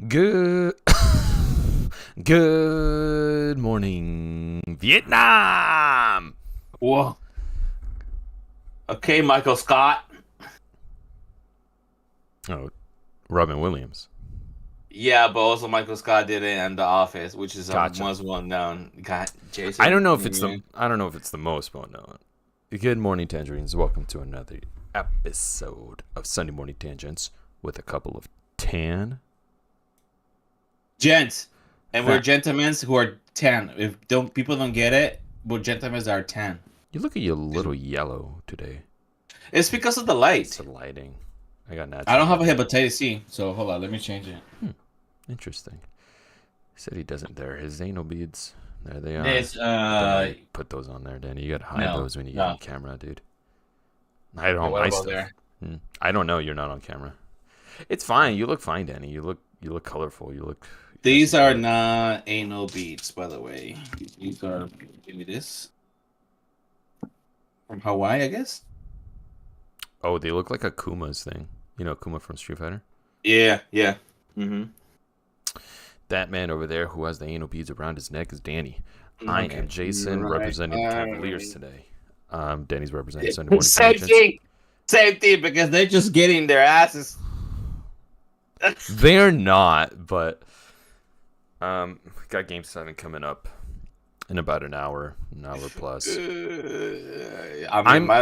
Good, good morning, Vietnam. Whoa. Okay, Michael Scott. Oh, Robin Williams. Yeah, but also Michael Scott did it in The Office, which is Gotcha. most well known. Got Jason. I don't know if it's the most well known. Good morning, Tangerines. Welcome to another episode of Sunday Morning Tangents with a couple of Gents, and we're gentlemen who are tan. If people don't get it, we're gentlemen that are tan. You look at you a little yellow today. It's because of the light. It's the lighting. I got natural. I don't have a hepatitis C, so hold on, let me change it. Interesting. He said he doesn't there. His anal beads. There they are. It's Don't put those on there, Danny. You gotta hide those when you get on camera, dude. I don't. What My about stuff. I don't know. You're not on camera. It's fine. You look fine, Danny. You look colorful. You look. These are not anal beads, by the way. These are. Give me this. From Hawaii, I guess. Oh, they look like a Kuma's thing. You know Kuma from Street Fighter? Yeah. Mm-hmm. That man over there who has the anal beads around his neck is Danny. I am Jason, representing the Cavaliers today. Danny's representing Sunday Morning Tangents. Same thing, because they're just getting their asses. They're not, but got Game 7 coming up in about an hour plus. Might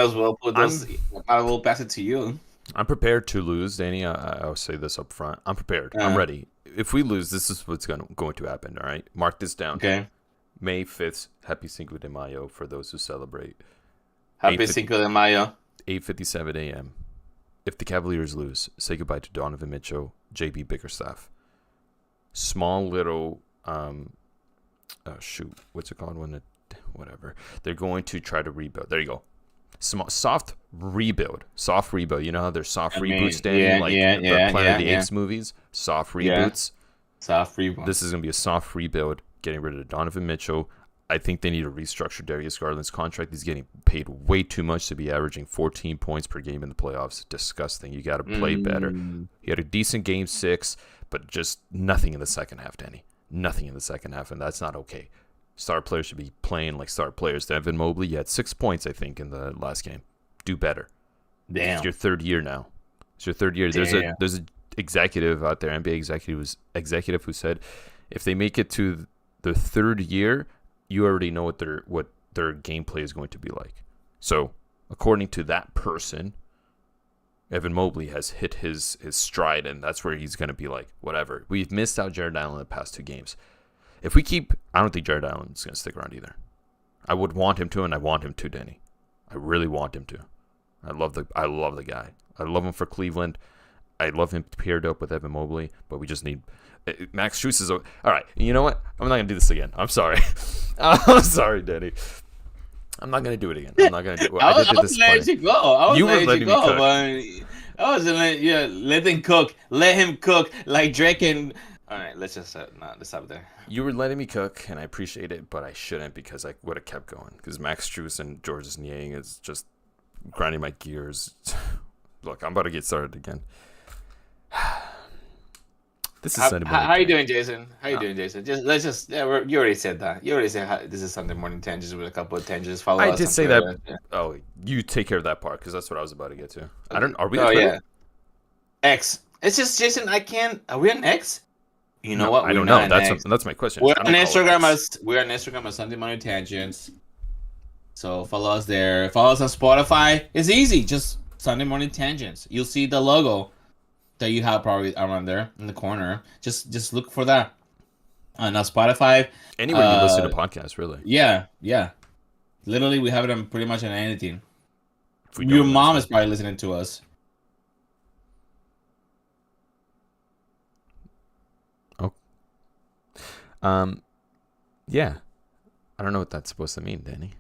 as well put this. I will pass it to you. I'm prepared to lose, Danny. I'll say this up front. I'm prepared. I'm ready. If we lose, this is what's going to happen. All right, mark this down. Okay. May 5th, Happy Cinco de Mayo for those who celebrate. Happy Cinco de Mayo. 8:57 a.m. If the Cavaliers lose, say goodbye to Donovan Mitchell, JB Bickerstaff. Small little what's it called whatever. They're going to try to rebuild. There you go. Soft rebuild. You know how there's soft reboots, Danny? The Planet of the Apes movies. Soft reboots. Soft rebuild. This is going to be a soft rebuild, getting rid of Donovan Mitchell. I think they need to restructure Darius Garland's contract. He's getting paid way too much to be averaging 14 points per game in the playoffs. Disgusting. You got to play better. He had a decent game 6, but just nothing in the second half, Danny. Nothing in the second half, and that's not okay. Star players should be playing like star players. Evan Mobley, you had 6 points, I think, in the last game. Do better. Damn. It's your third year now. It's your third year. Damn. There's an executive out there, NBA executive who said if they make it to the third year, you already know what their gameplay is going to be like. So, according to that person, Evan Mobley has hit his stride, and that's where he's going to be like, whatever. We've missed out Jared Allen the past 2 games. If we keep, I don't think Jared Allen's going to stick around either. I would want him to, and I want him to, Danny. I really want him to. I love the guy. I love him for Cleveland. I love him paired up with Evan Mobley, but we just need Max Strus is all right. You know what? I'm not gonna do this again. I'm sorry. I'm sorry, Danny. I'm not gonna do it again. I'm not gonna do it. I was letting you go. You were letting me cook. But I was let him cook. Let him cook like Drake and. All right, let's just let's stop there. You were letting me cook, and I appreciate it, but I shouldn't because I would have kept going. Because Max Strus and Georges Niang is just grinding my gears. Look, I'm about to get started again. This is Sunday morning. How you doing, Jason? How you doing, Jason? You already said that. You already said this is Sunday morning tangents with a couple of tangents. Follow us. I did say that. Yeah. Oh, you take care of that part because that's what I was about to get to. I don't. Are we? Oh yeah. X. It's just Jason. I can't. Are we on X? You know what? I don't know. That's my question. We're on Instagram as Sunday morning tangents. So follow us there. Follow us on Spotify. It's easy. Just Sunday morning tangents. You'll see the logo that you have probably around there in the corner. Just look for that. On Spotify. Anywhere you listen to podcasts, really. Yeah. Literally, we have it on pretty much on anything. Your mom is probably listening to us. Oh. Yeah. I don't know what that's supposed to mean, Danny.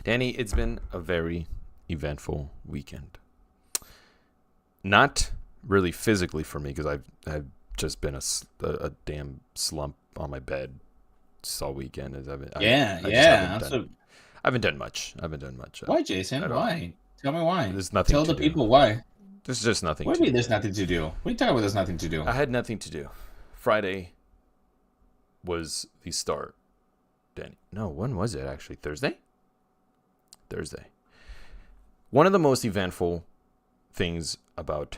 Danny, it's been a very eventful weekend. Not really physically for me because I've just been a damn slump on my bed all weekend. I haven't done much. Why, Jason? Why? Tell me why. There's nothing. Tell the people why. There's just nothing What to do you mean do. there's nothing to do? What are you talking about there's nothing to do? I had nothing to do. Friday was the start. Danny. No, when was it actually? Thursday? Thursday. One of the most eventful things about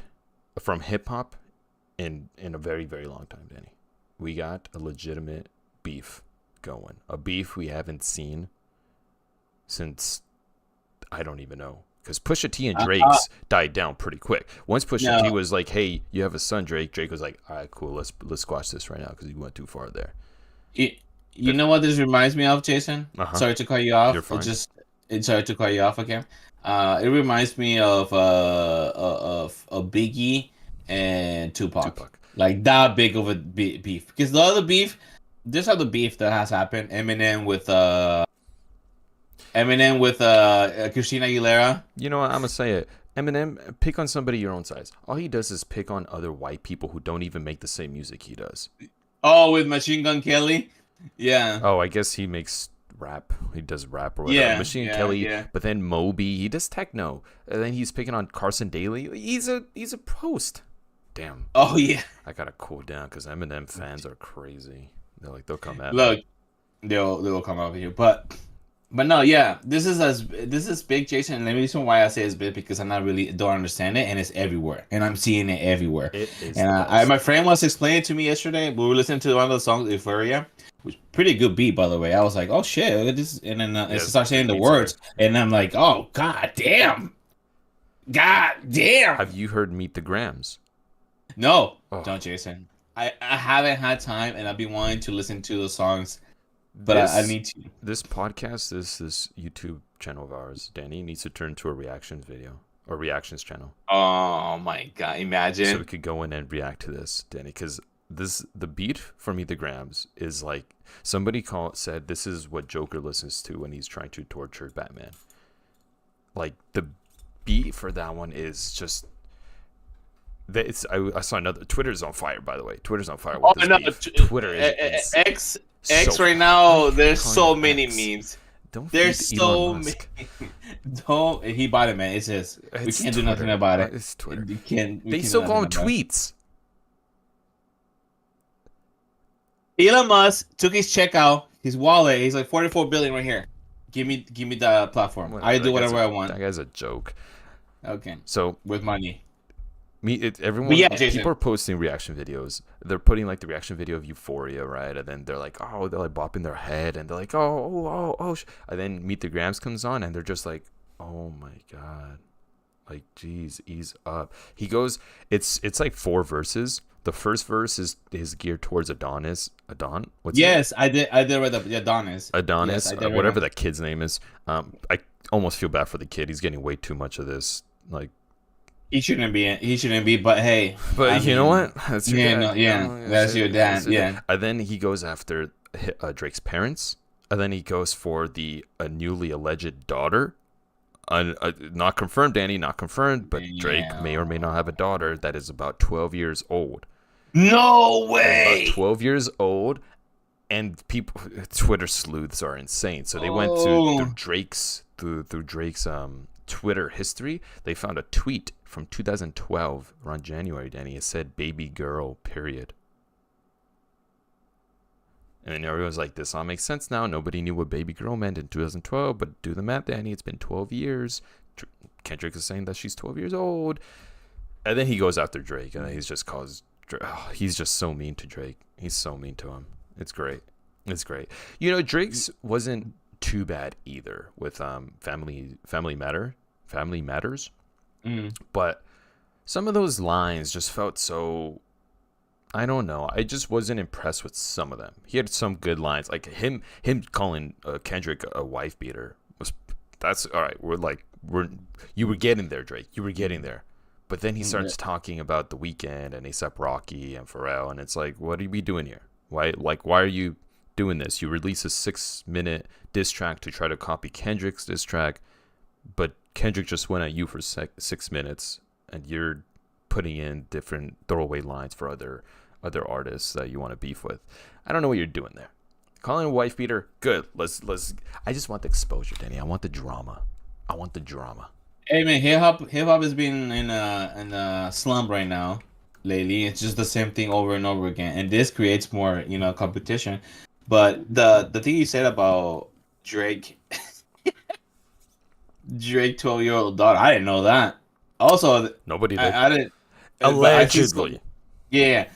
from hip hop in a very, very long time, Danny. We got a legitimate beef going. A beef we haven't seen since I don't even know. Because Pusha T and Drake's died down pretty quick. Once Pusha T was like, "Hey, you have a son, Drake." Drake was like, "All right, cool. Let's squash this right now because you went too far there." You know what this reminds me of, Jason? Sorry to cut you off. You're fine. Sorry to cut you off again. It reminds me of Biggie and Tupac. Like that big of a beef. Because the other beef, this other beef that has happened. Eminem with Christina Aguilera. You know what? I'm gonna say it. Eminem, pick on somebody your own size. All he does is pick on other white people who don't even make the same music he does. Oh, with Machine Gun Kelly. Yeah. Oh, I guess he makes rap. He does rap or whatever. Yeah, Machine yeah, Kelly, yeah. but then Moby, he does techno. And then he's picking on Carson Daly. He's a post. Damn. Oh yeah. I gotta cool down because Eminem fans are crazy. They'll come at me. Look, they'll come over here, but no, yeah. This is big, Jason. And the reason why I say it's big because don't understand it, and it's everywhere, and I'm seeing it everywhere. It is. And my friend was explaining to me yesterday. We were listening to one of the songs, Euphoria, which pretty good beat, by the way. I was like, oh shit, look at this, and then it starts saying the words, and I'm like, oh god damn. Have you heard Meet the Grams? No, don't, Jason. I haven't had time, and I've been wanting to listen to the songs, but I need to. This podcast, this YouTube channel of ours, Danny, needs to turn to a reactions video or reactions channel. Oh my god! Imagine. So we could go in and react to this, Danny, because the beat for Meet the Grams is like somebody said this is what Joker listens to when he's trying to torture Batman. Like the beat for that one is just. I saw another. Twitter's on fire, by the way. Twitter's on fire with this beef. Twitter is X right now. There's so many memes. There's so many. Don't. He bought it, man. It's his. We can't do nothing about it. It's Twitter. They still call him tweets. Elon Musk took his check out, his wallet. He's like 44 billion right here. Give me the platform. I do whatever I want. That guy's a joke. Okay. So with money. Everyone, people are posting reaction videos. They're putting like the reaction video of Euphoria, right? And then they're like, oh, they're like bopping their head, and they're like, oh. And then Meet the Grams comes on, and they're just like, oh my god, like, geez, ease up. He goes, it's like 4 verses. The first verse is geared towards Adonis. Yes, I did read the Adonis. Yes, whatever that kid's name is. I almost feel bad for the kid. He's getting way too much of this, like. He shouldn't be, but hey. But you know what? That's your dad. That's your dad. Yeah. And then he goes after Drake's parents. And then he goes for the newly alleged daughter. Not confirmed, Danny. Not confirmed. But Drake may or may not have a daughter that is about 12 years old. No way. About 12 years old. And Twitter sleuths are insane. So they went through Drake's Twitter history. They found a tweet from 2012 around January, Danny. It said baby girl, period. And then everyone's like, this all makes sense now. Nobody knew what baby girl meant in 2012, but do the math, Danny. It's been 12 years. Kendrick is saying that she's 12 years old. And then he goes after Drake, and he's just he's just so mean to Drake. He's so mean to him. It's great. You know, Drake's wasn't too bad either with Family Matters. But some of those lines just felt so, I don't know. I just wasn't impressed with some of them. He had some good lines, like him calling Kendrick a wife beater. That's all right. You were getting there, Drake. You were getting there. But then he starts talking about The Weeknd and A$AP Rocky and Pharrell, and it's like, what are we doing here? Why are you doing this? You release a 6-minute diss track to try to copy Kendrick's diss track, but Kendrick just went at you for 6 minutes, and you're putting in different throwaway lines for other artists that you want to beef with. I don't know what you're doing there. Calling a wife beater, good. Let's. I just want the exposure, Danny. I want the drama. Hey man, hip hop has been in a slump right now. Lately, it's just the same thing over and over again, and this creates more, competition. But the thing you said about Drake, Drake 12-year-old daughter, I didn't know that. Also, Nobody did. I didn't, but I see so Allegedly. yeah.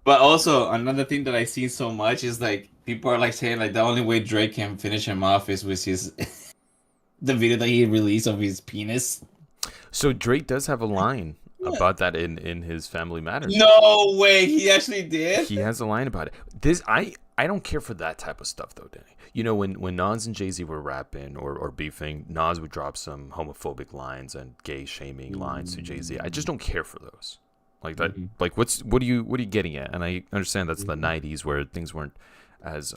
But also another thing that I see so much is like people are like saying like the only way Drake can finish him off is with his the video that he released of his penis. So Drake does have a line about that in his Family Matters. No way, he actually did. He has a line about it. I don't care for that type of stuff though, Danny. You know, when Nas and Jay-Z were rapping or beefing, Nas would drop some homophobic lines and gay shaming lines to Jay-Z. I just don't care for those. Like that, like what are you getting at? And I understand that's the '90s where things weren't as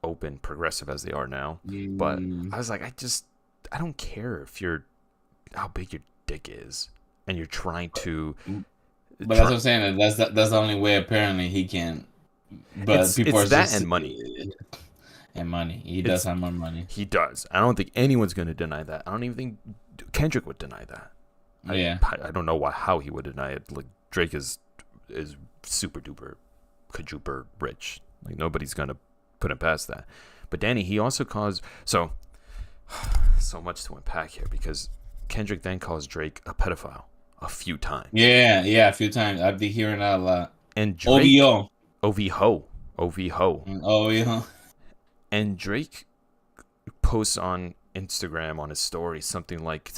open, progressive as they are now. But I was like, I don't care if you're how big your dick is, and you're trying to. But that's what I'm saying. That's the only way apparently he can. But people it's are that just and money. And money. He does have more money. He does. I don't think anyone's going to deny that. I don't even think Kendrick would deny that. Yeah. I don't know how he would deny it. Like Drake is super duper, quadruper rich. Like nobody's gonna put him past that. But Danny, he also caused so much to unpack here because Kendrick then calls Drake a pedophile a few times. Yeah, a few times. I've been hearing that a lot. And Drake, OVO. OVO. OVO. And Drake posts on Instagram on his story something like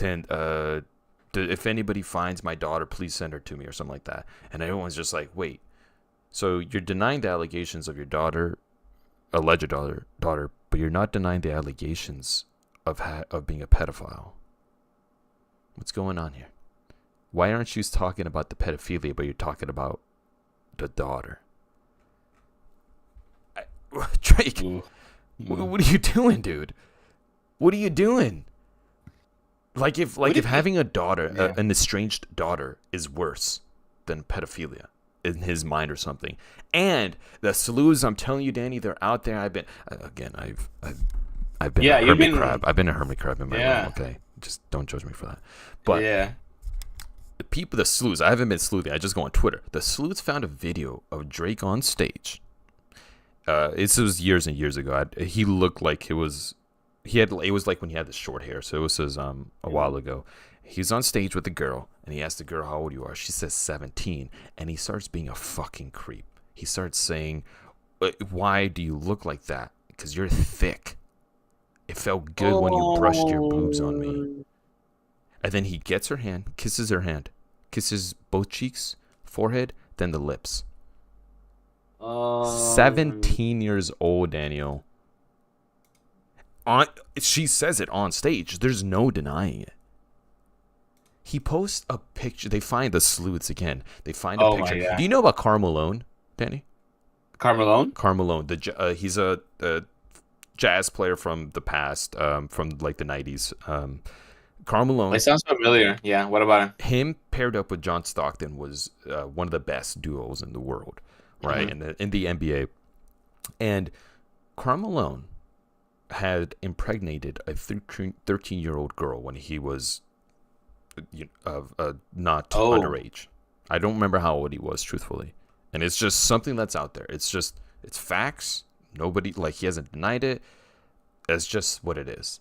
if anybody finds my daughter, please send her to me or something like that. And everyone's just like, wait, so you're denying the allegations of your daughter, alleged daughter, but you're not denying the allegations of being a pedophile. What's going on here? Why aren't you talking about the pedophilia, but you're talking about the daughter? Drake, what are you doing, dude? What are you doing? Like if having a daughter, an estranged daughter, is worse than pedophilia in his mind or something. And the sleuths, I'm telling you, Danny, they're out there. I've been a hermit crab. I've been a hermit crab in my room. Okay, just don't judge me for that. But the sleuths. I haven't been sleuthing. I just go on Twitter. The sleuths found a video of Drake on stage. This was years and years ago. He looked like it was like when he had the short hair. So it was a while ago. He's on stage with the girl, and he asked the girl how old you are. She says 17, and he starts being a fucking creep. He starts saying, "Why do you look like that? Because you're thick. It felt good when you brushed your boobs on me." And then he gets her hand, kisses both cheeks, forehead, then the lips. 17 years old, Daniel. She says it on stage. There's no denying it. He posts a picture. They find the sleuths again. They find a picture. Do you know about Karl Malone, Danny? Karl Malone? Karl Malone. He's a jazz player from the past, from like the 90s. Karl Malone. It sounds familiar. Yeah. What about him? Him paired up with John Stockton was one of the best duos in the world, right? In the NBA. And Karl Malone had impregnated a 13-year-old girl when he was not underage. I don't remember how old he was, truthfully. And it's just something that's out there. It's facts. Nobody, he hasn't denied it. It's just what it is.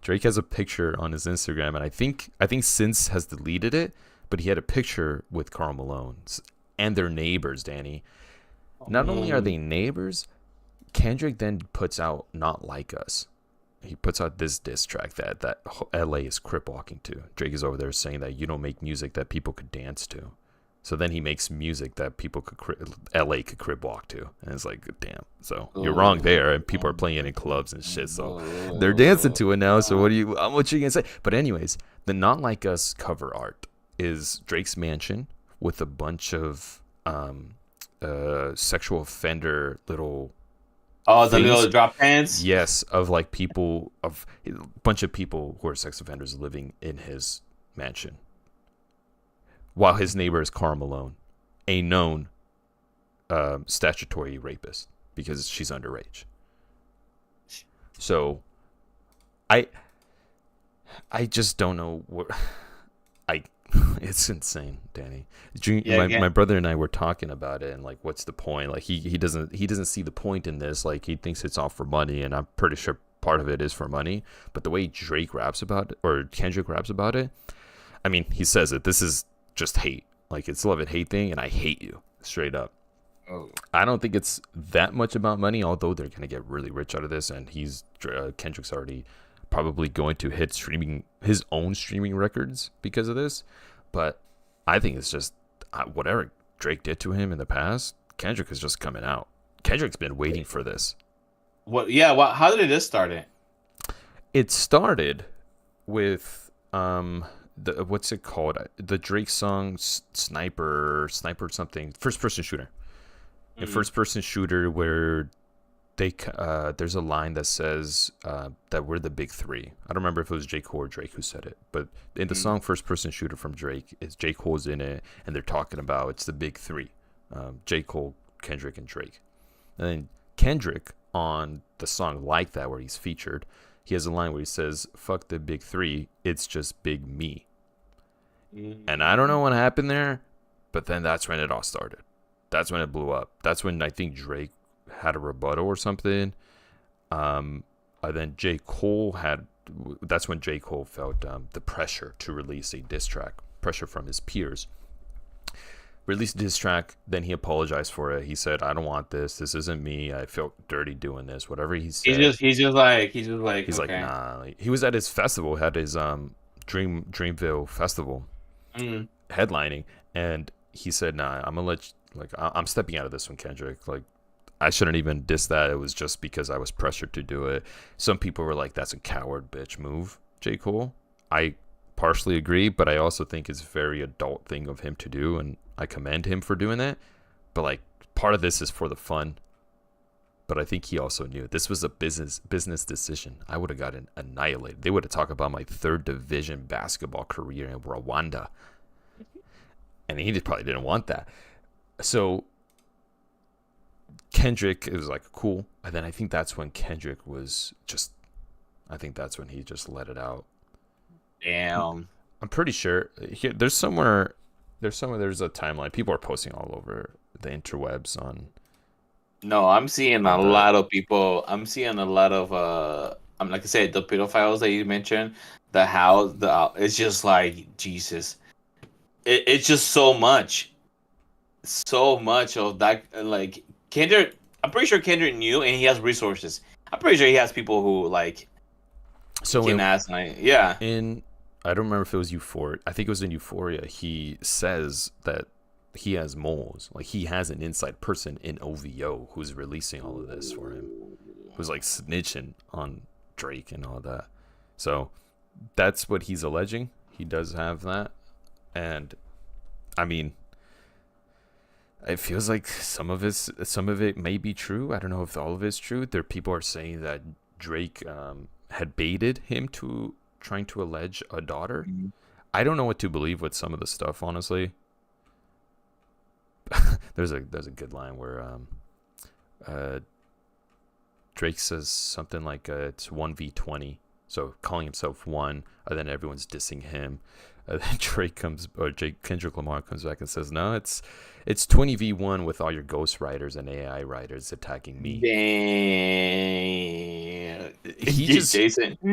Drake has a picture on his Instagram, and I think Since has deleted it, but he had a picture with Karl Malone and their neighbors, Danny. Not only are they neighbors, Kendrick then puts out Not Like Us. He puts out this diss track that LA is crip walking to. Drake is over there saying that you don't make music that people could dance to. So then he makes music that people LA could crib walk to. And it's like, damn. So you're wrong there. And people are playing it in clubs and shit. So they're dancing to it now. So what you gonna say? But anyways, the Not Like Us cover art is Drake's mansion with a bunch of sexual offender little the little drop pants? Yes, of a bunch of people who are sex offenders living in his mansion. While his neighbor is Karl Malone, a known statutory rapist because she's underage. So, I just don't know what I. It's insane, Danny. Yeah, My again. brother and I were talking about it, and like, what's the point? Like, he doesn't see the point in this. Like, he thinks it's all for money, and I'm pretty sure part of it is for money. But the way Drake raps about it, or Kendrick raps about it, I mean, he says it. This is just hate. Like, it's love and hate thing, and I hate you straight up. Oh. I don't think it's that much about money, although they're gonna get really rich out of this, and Kendrick's already probably going to hit streaming his own streaming records because of this. But I think it's just whatever Drake did to him in the past. Kendrick is just coming out. Kendrick's been waiting for this. What? Yeah. What? How did this start? It. It started with the what's it called? The Drake song Sniper something, first person shooter. A first person shooter where there's a line that says that we're the big three. I don't remember if it was J. Cole or Drake who said it, but in the song First Person Shooter from Drake, is J. Cole's in it, and they're talking about it's the big three, J. Cole, Kendrick, and Drake. And then Kendrick on the song Like That, where he's featured, he has a line where he says, "Fuck the big three, it's just big me." And I don't know what happened there, but then that's when it all started. That's when it blew up. That's when I think Drake had a rebuttal or something. And then J. Cole had. That's when J. Cole felt the pressure to release a diss track, pressure from his peers. Released a diss track, then he apologized for it. He said, "I don't want this. This isn't me. I felt dirty doing this." Whatever he said. He's Like, okay. nah. Like, he was at his festival, had his Dreamville festival headlining, and he said, "Nah, I'm gonna let you, like I'm stepping out of this one, Kendrick. Like, I shouldn't even diss that. It was just because I was pressured to do it." Some people were like, "That's a coward bitch move, J. Cole." I partially agree, but I also think it's a very adult thing of him to do, and I commend him for doing that. But like, part of this is for the fun. But I think he also knew this was a business decision. I would have gotten annihilated. They would have talked about my third division basketball career in Rwanda, and he probably didn't want that. So Kendrick, it was like cool, and then I think that's when Kendrick was just. I think that's when he just let it out. Damn. I'm pretty sure there's somewhere. There's a timeline. People are posting all over the interwebs on. No, I'm seeing a On the lot of people. I'm seeing a lot of I'm like I said, the pedophiles that you mentioned, the house, it's just like Jesus. It's just so much of that. Like Kendrick, I'm pretty sure Kendrick knew, and he has resources. I'm pretty sure he has people who like so can ask. Like, yeah. in I don't remember if it was Euphoria. I think it was in Euphoria. He says that he has moles. Like, he has an inside person in OVO who's releasing all of this for him, who's like snitching on Drake and all that. So that's what he's alleging. He does have that, and I mean, it feels like some of it may be true. I don't know if all of it's true. There people are saying that Drake had baited him to trying to allege a daughter. I don't know what to believe with some of the stuff, honestly. there's a good line where Drake says something like it's 1v20, so calling himself one, and then everyone's dissing him. And then Kendrick Lamar comes back and says, "No, it's 20v1 with all your ghost writers and AI writers attacking me." Damn. He just, Jason, I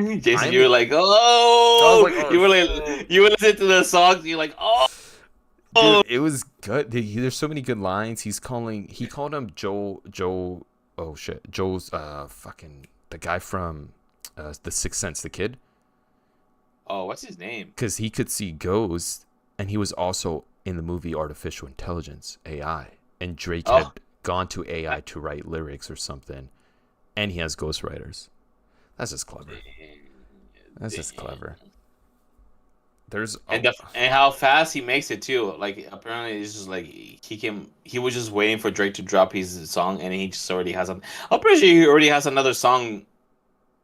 you were mean, like, I was oh, like, you were oh, like, you would listen to the songs, you're like, oh, dude, it was good. There's so many good lines. He called him Joe. Oh shit, Joe's fucking the guy from the Sixth Sense, the kid, oh, what's his name? because he could see ghosts, and he was also in the movie Artificial Intelligence (AI), and Drake Oh, had gone to AI to write lyrics or something, and he has ghostwriters. That's just clever. That's just clever. There's and how fast he makes it too. Like apparently, it's just like he was just waiting for Drake to drop his song, and he just already has a. I'm pretty sure he already has another song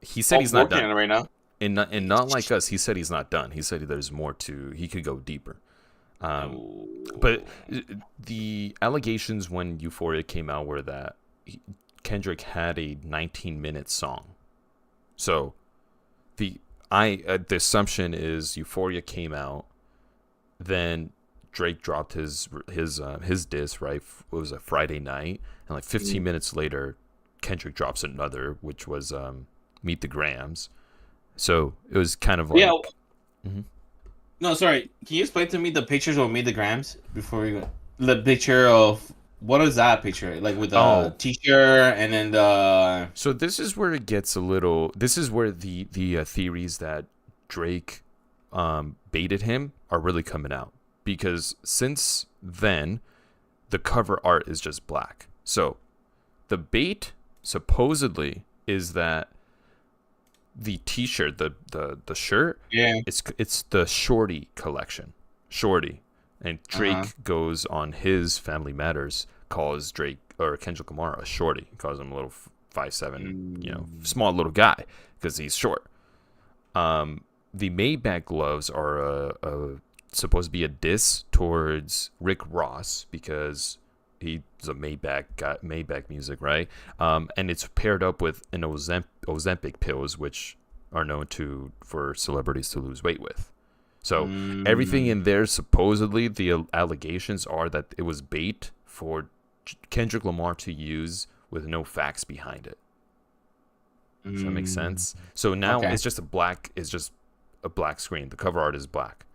he said he's not working done. on it right now. And not like us. He said he's not done. He said there's more to. He could go deeper. But the allegations when Euphoria came out were that Kendrick had a 19-minute song. So the assumption is Euphoria came out, then Drake dropped his diss, right? It was a Friday night, and like 15 minutes later, Kendrick drops another, which was Meet the Grams. So it was kind of like, Yeah. Mhm. No, sorry. Can you explain to me the pictures of Meet the Grams before we go? The picture of what is that picture? Like with the t-shirt and then the. So this is where it gets a little. This is where the theories that Drake baited him are really coming out, because since then, the cover art is just black. So the bait supposedly is that the t-shirt, the shirt, Yeah. it's the Shorty collection, Shorty, and Drake goes on his Family Matters, calls Drake or Kendrick Lamar a shorty. He calls him a little 5'7", small little guy because he's short. The Maybach gloves are supposed to be a diss towards Rick Ross because he's a Maybach music, right? And it's paired up with an Ozempic pills, which are known for celebrities to lose weight with. So everything in there, supposedly the allegations are that it was bait for Kendrick Lamar to use with no facts behind it. Does that make sense? So now it's just a black screen. The cover art is black.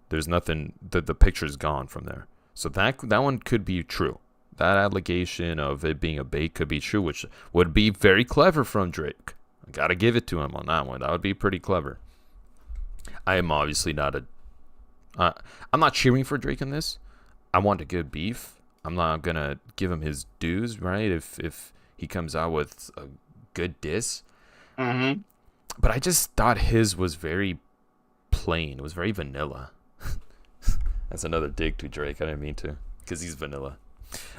There's nothing. The picture's gone from there. So that one could be true. That allegation of it being a bait could be true, which would be very clever from Drake. I gotta give it to him on that one. That would be pretty clever. I am obviously not I'm not cheering for Drake in this. I want a good beef. I'm not gonna give him his dues, right? If he comes out with a good diss. Mm-hmm. But I just thought his was very plain. It was very vanilla. That's another dig to Drake. I didn't mean to, because he's vanilla.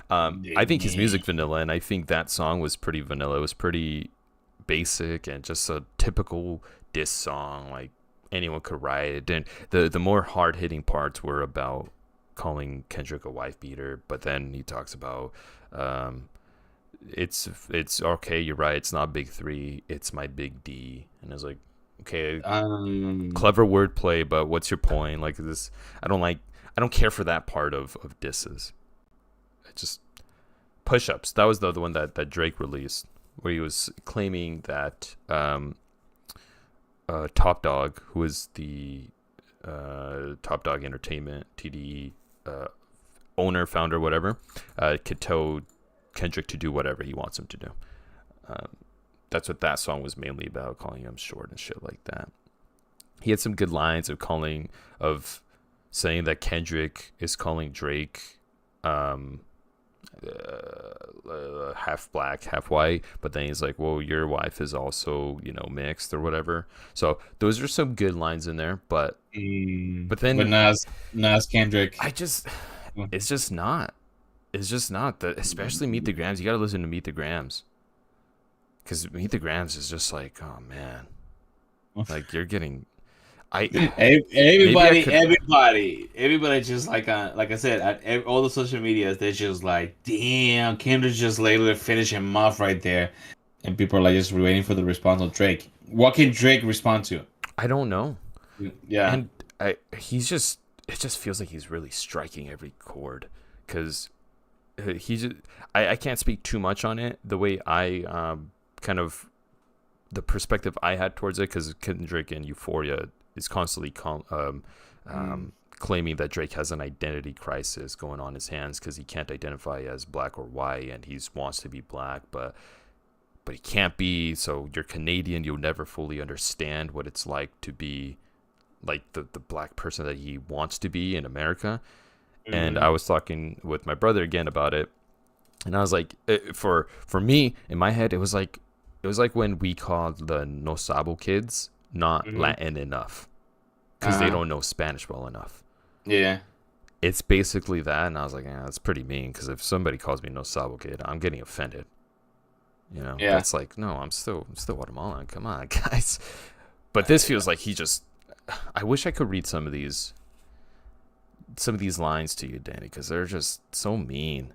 I think his music vanilla, and I think that song was pretty vanilla. It was pretty basic and just a typical diss song, like anyone could write it. And the more hard hitting parts were about calling Kendrick a wife beater, but then he talks about it's okay, you're right, it's not big three, it's my big D. And I was like, okay, clever wordplay, but what's your point? Like this, I don't care for that part of disses. Just push-ups. That was the other one that Drake released, where he was claiming that Top Dog, who is the Top Dog Entertainment, TDE owner, founder, whatever, could tell Kendrick to do whatever he wants him to do. That's what that song was mainly about, calling him short and shit like that. He had some good lines of saying that Kendrick is calling Drake half black, half white, but then he's like, well, your wife is also, mixed or whatever. So those are some good lines in there, but Nas Kendrick, it's just not that, especially Meet the Grams. You got to listen to Meet the Grams, because Meet the Grams is just like, oh man, like you're getting. Everybody just like I said, at all the social medias, they're just like, damn, Kendrick just later finish him off right there, and people are like just waiting for the response of Drake. What can Drake respond to? I don't know. Yeah, and it just feels like he's really striking every chord, because I can't speak too much on it. The way I kind of the perspective I had towards it, because Kendrick in Euphoria is constantly claiming that Drake has an identity crisis going on his hands, because he can't identify as black or white, and he wants to be black, but he can't be. So you're Canadian, you'll never fully understand what it's like to be like the black person that he wants to be in America. And I was talking with my brother again about it, and I was like, for me in my head, it was like when we called the No Sabo kids not Latin enough, because they don't know Spanish well enough. Yeah, it's basically that. And I was like, that's pretty mean, because if somebody calls me No Sabo kid, I'm getting offended. That's like, no, I'm still Guatemalan. Come on, guys. But this feels like I wish I could read some of these lines to you, Danny, because they're just so mean.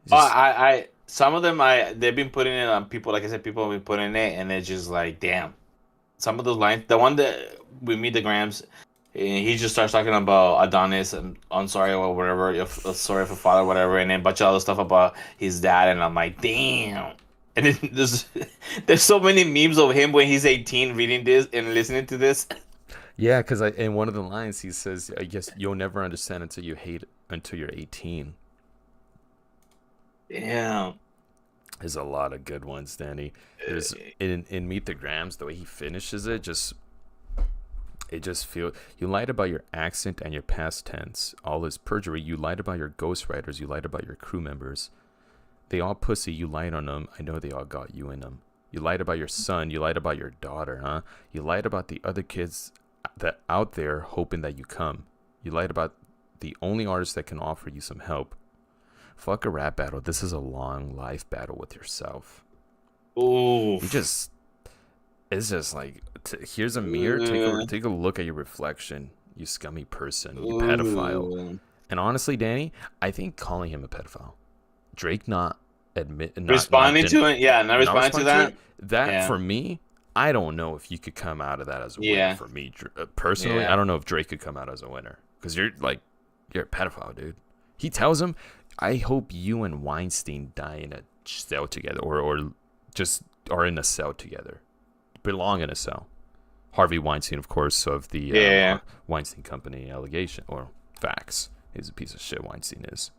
Some of them they've been putting it on people. Like I said, people have been putting it, and it's just like, damn. some of those lines. The one that we meet the Grams, he just starts talking about Adonis and I'm sorry or whatever, if sorry for father, whatever, and then a bunch of other stuff about his dad, and I'm like, damn. And then there's so many memes of him when he's 18 reading this and listening to this. Yeah, because in one of the lines he says, "I guess you'll never understand until you hate until you're 18." Damn. There's a lot of good ones, Danny. There's in Meet the Grams, the way he finishes it just feels. You lied about your accent and your past tense. All is perjury. You lied about your ghostwriters. You lied about your crew members. They all pussy. You lied on them. I know they all got you in them. You lied about your son. You lied about your daughter, huh? You lied about the other kids that out there hoping that you come. You lied about the only artist that can offer you some help. Fuck a rap battle. This is a long life battle with yourself. Ooh. It's just like, here's a mirror. Take a look at your reflection, you scummy person, you pedophile. And honestly, Danny, I think calling him a pedophile, Drake not responding to it, not responding to that. That for me, I don't know if you could come out of that as a winner. For me personally, I don't know if Drake could come out as a winner, because you're a pedophile, dude. He tells him, I hope you and Weinstein die in a cell together, or just are in a cell together, belong in a cell. Harvey Weinstein, of course, of the Weinstein Company allegation or facts. He's a piece of shit. Weinstein is,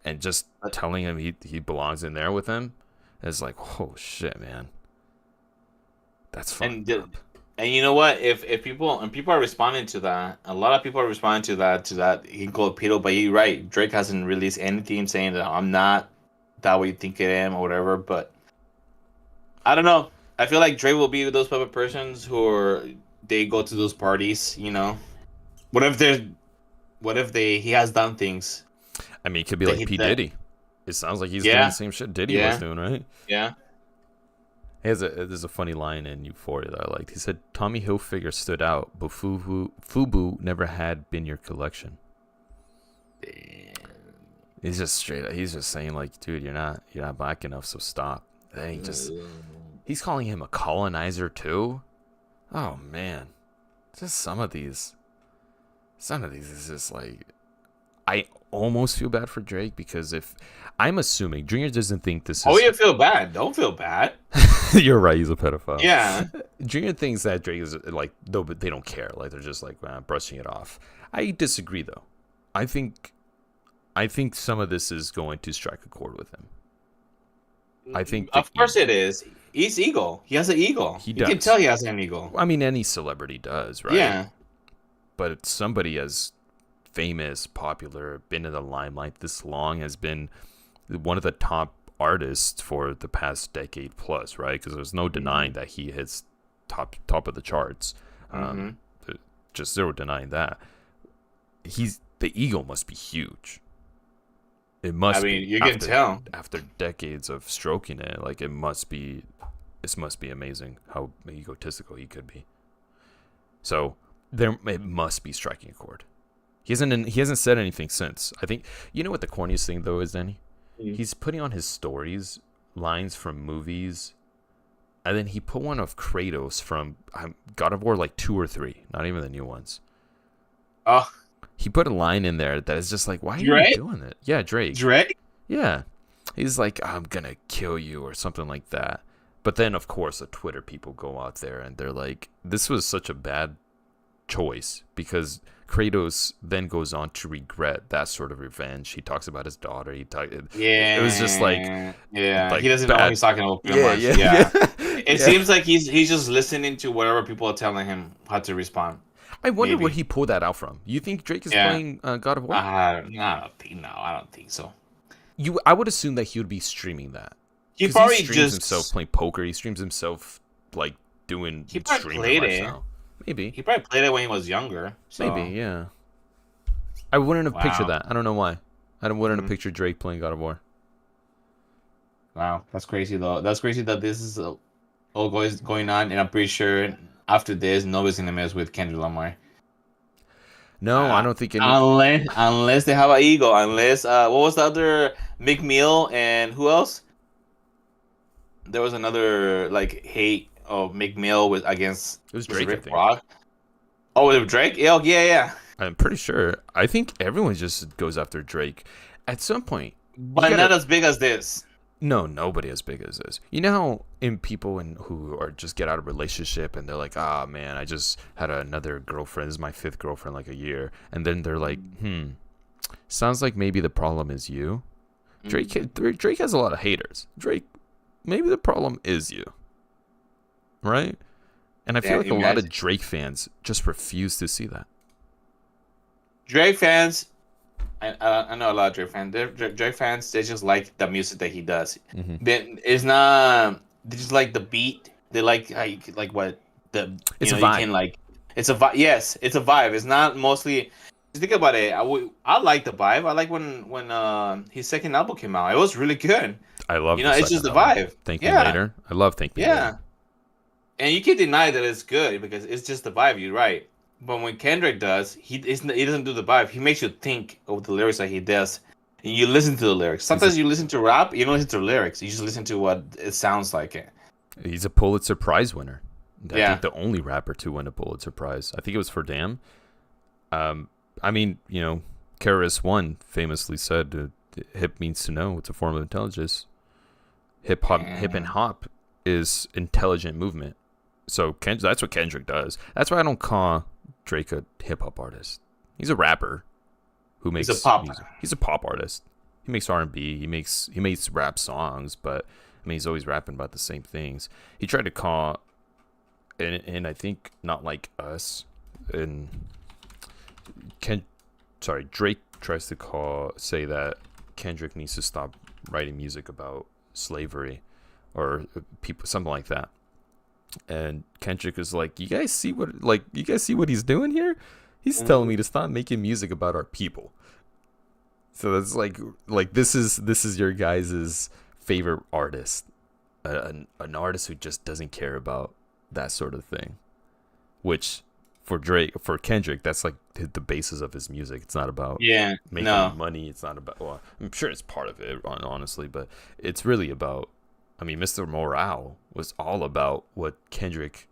and just telling him he belongs in there with him is like, oh shit, man. That's fun. And you know what? If people are responding to that, a lot of people are responding to that he called pedo. But you're right. Drake hasn't released anything saying that I'm not that way you think I am or whatever. But I don't know. I feel like Drake will be those type of persons they go to those parties. You know, what if he has done things? I mean, it could be like P. Diddy. It sounds like he's doing the same shit Diddy was doing, right? Yeah. There's a funny line in Euphoria that I liked. He said, Tommy Hilfiger stood out, but FUBU never had been your collection. Damn. He's just straight up. He's just saying, like, dude, you're not black enough, so stop. And he's calling him a colonizer too. Oh man. Just some of these is just like, I almost feel bad for Drake, because if I'm assuming Junior doesn't think this is. Oh, you feel bad? Don't feel bad. You're right. He's a pedophile. Yeah. Junior thinks that Drake is like, though, but they don't care. Like, they're just like brushing it off. I disagree, though. I think some of this is going to strike a chord with him. I think, of course, it is. He's ego. He has an ego. You can tell he has an ego. I mean, any celebrity does, right? Yeah. But it's somebody as famous, popular, been in the limelight this long, has been one of the top artists for the past decade plus, right? Because there's no denying that he hits top of the charts. Just zero denying that. The ego must be huge. It must. I mean, you can tell after decades of stroking it. Like, it must be. This must be amazing how egotistical he could be. So it must be striking a chord. He hasn't said anything since. I think, you know what the corniest thing though is, Danny? He's putting on his stories lines from movies, and then he put one of Kratos from God of War, like 2 or 3, not even the new ones. Oh. He put a line in there that is just like, why are you doing it? Yeah, Drake. Drake? Yeah. He's like, I'm gonna kill you or something like that. But then, of course, the Twitter people go out there and they're like, this was such a bad choice, because Kratos then goes on to regret that sort of revenge. He talks about his daughter. It was just like, he doesn't know what he's talking about. Yeah. It seems like he's just listening to whatever people are telling him how to respond. I wonder where he pulled that out from. You think Drake is playing God of War? I don't think so. I would assume that he would be streaming that. He probably streams himself playing poker. He streams himself like doing. He probably played it. Maybe he probably played it when he was younger. So. Maybe, yeah. I wouldn't have pictured that. I don't know why. I wouldn't have pictured Drake playing God of War. Wow, that's crazy though. That's crazy that this is all going on, and I'm pretty sure after this, nobody's gonna mess with Kendrick Lamar. No, I don't think unless they have an ego. Unless what was the other McMill and who else? There was another like hate McMill with against It was Drake, I Rick think. Rock. Oh, with Drake? Yeah, yeah. I'm pretty sure. I think everyone just goes after Drake. At some point, you But gotta. not as big as this. No, nobody as big as this. You know how in people who are just get out of a relationship and they're like, ah, man, I just had another girlfriend. This is my 5th girlfriend, like a year, and then they're like, sounds like maybe the problem is you. Drake has a lot of haters. Drake, maybe the problem is you, right? And I feel like a lot of Drake fans just refuse to see that. Drake fans, I know a lot of Drake fans. Drake fans, they just like the music that he does. It's not. They just like the beat. They like how you, like what the. It's a vibe. You can like. It's a vibe. Yes, it's a vibe. It's not mostly. Think about it. I like the vibe. I like when his second album came out. It was really good. I love. It's just the vibe. Thank Me Later. I love Thank Me Later. And you can't deny that it's good because it's just the vibe. You're right. But when Kendrick does, he doesn't do the vibe. He makes you think of the lyrics that he does. And you listen to the lyrics. Sometimes you listen to rap, you don't listen to the lyrics. You just listen to what it sounds like. He's a Pulitzer Prize winner. I think the only rapper to win a Pulitzer Prize. I think it was for Damn. I mean, KRS-One famously said, "Hip means to know. It's a form of intelligence. Hip and hop is intelligent movement." So that's what Kendrick does. That's why I don't call Drake a hip hop artist. He's a rapper who makes music. He's a pop artist. He makes R&B. He makes rap songs, but I mean he's always rapping about the same things. He tried to call, and I think Not Like Us, and Drake tries to say that Kendrick needs to stop writing music about slavery or people, something like that. And Kendrick is like, you guys see what he's doing here? He's telling me to stop making music about our people. So that's like this is your guys' favorite artist, an artist who just doesn't care about that sort of thing. Which for Kendrick, that's like the basis of his music. It's not about making money. It's not about. Well, I'm sure it's part of it, honestly, but it's really about. I mean, Mr. Morale was all about what Kendrick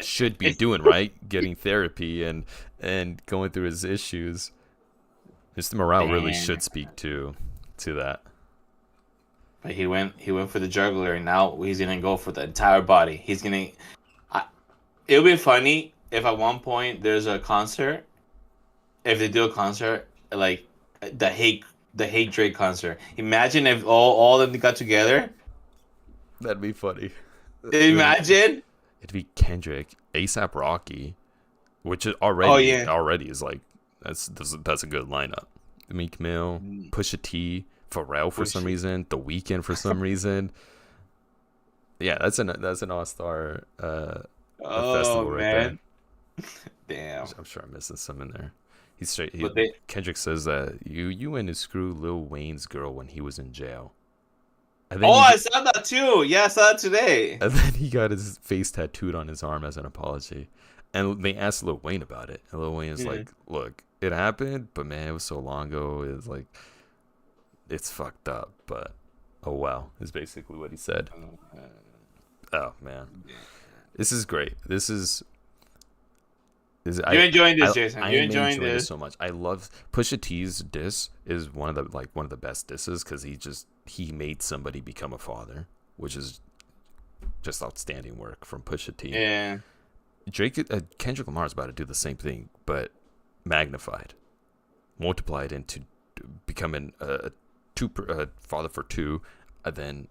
should be doing, right? Getting therapy and going through his issues. Mr. Morale really should speak to that. But he went for the jugular, and now he's gonna go for the entire body. He's gonna. It'll be funny if at one point there's a concert. If they do a concert like the hate Drake concert. Imagine if all of them got together. That'd be funny. Imagine. It'd be Kendrick, A$AP Rocky, which is already is like that's a good lineup. Meek Mill, Pusha T, Pharrell for some reason, The Weeknd for some reason. Yeah, that's an all-star festival right there. Damn. I'm sure I'm missing some in there. Kendrick says that you went to screw Lil Wayne's girl when he was in jail. I saw that too. Yeah, I saw it today. And then he got his face tattooed on his arm as an apology. And they asked Lil Wayne about it. And Lil Wayne is like, look, it happened, but man, it was so long ago. It's like, it's fucked up, but oh well, is basically what he said. Oh man. This is great. You're enjoying this, Jason. You're enjoying this so much. I love Pusha T's diss is one of the best disses because he made somebody become a father, which is just outstanding work from Pusha T. Yeah. Kendrick Lamar is about to do the same thing, but magnified, multiplied into becoming a father for two, and then,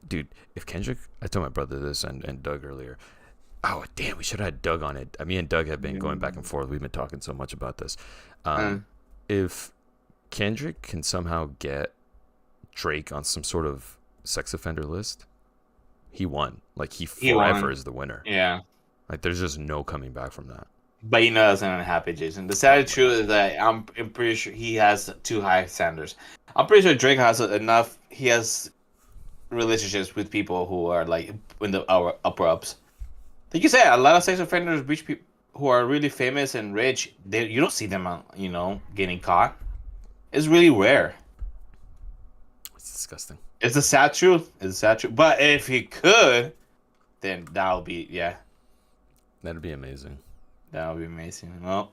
dude, if Kendrick, I told my brother this and Doug earlier. Oh, damn, we should have had Doug on it. Me and Doug have been going back and forth. We've been talking so much about this. If Kendrick can somehow get Drake on some sort of sex offender list, he won. Like, he forever is the winner. Yeah. Like, there's just no coming back from that. But that's not happen, Jason. The sad truth is that I'm pretty sure he has too high standards. I'm pretty sure Drake has enough. He has relationships with people who are, like, in the upper ups. Like you said, a lot of sex offenders, rich people who are really famous and rich, you don't see them, getting caught. It's really rare. It's disgusting. It's a sad truth. But if he could, then that'll be That'd be amazing. that'll be amazing. Well,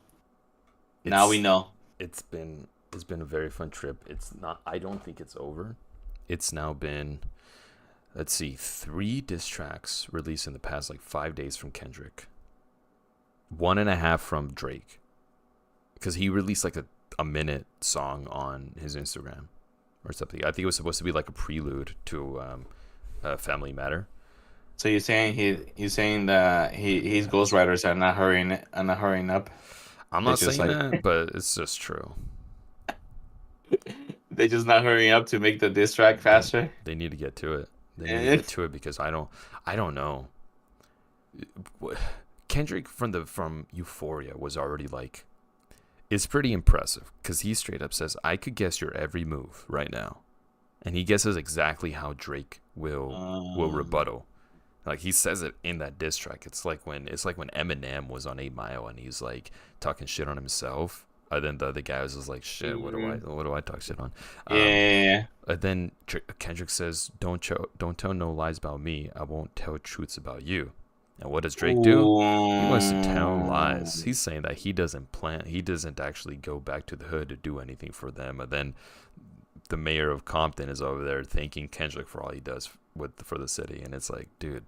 now we know. It's been a very fun trip. It's not. I don't think it's over. It's now been, let's see, 3 diss tracks released in the past like 5 days from Kendrick. 1.5 from Drake, because he released like a minute song on his Instagram or something. I think it was supposed to be like a prelude to Family Matter. So you're saying that his ghostwriters are not hurrying up. I'm not saying that, but it's just true. They're just not hurrying up to make the diss track faster. They need to get to it. Because I don't know. Kendrick from Euphoria was already like, it's pretty impressive because he straight up says, I could guess your every move right now. And he guesses exactly how Drake will rebuttal. Like, he says it in that diss track. It's like when Eminem was on 8 Mile and he's like talking shit on himself. And then the other guy was just like, shit, what do I talk shit on? Yeah. And then Kendrick says, don't tell no lies about me. I won't tell truths about you. And what does Drake do? He wants to tell lies. He's saying that he doesn't actually go back to the hood to do anything for them. And then the mayor of Compton is over there thanking Kendrick for all he does for the city. And it's like, dude,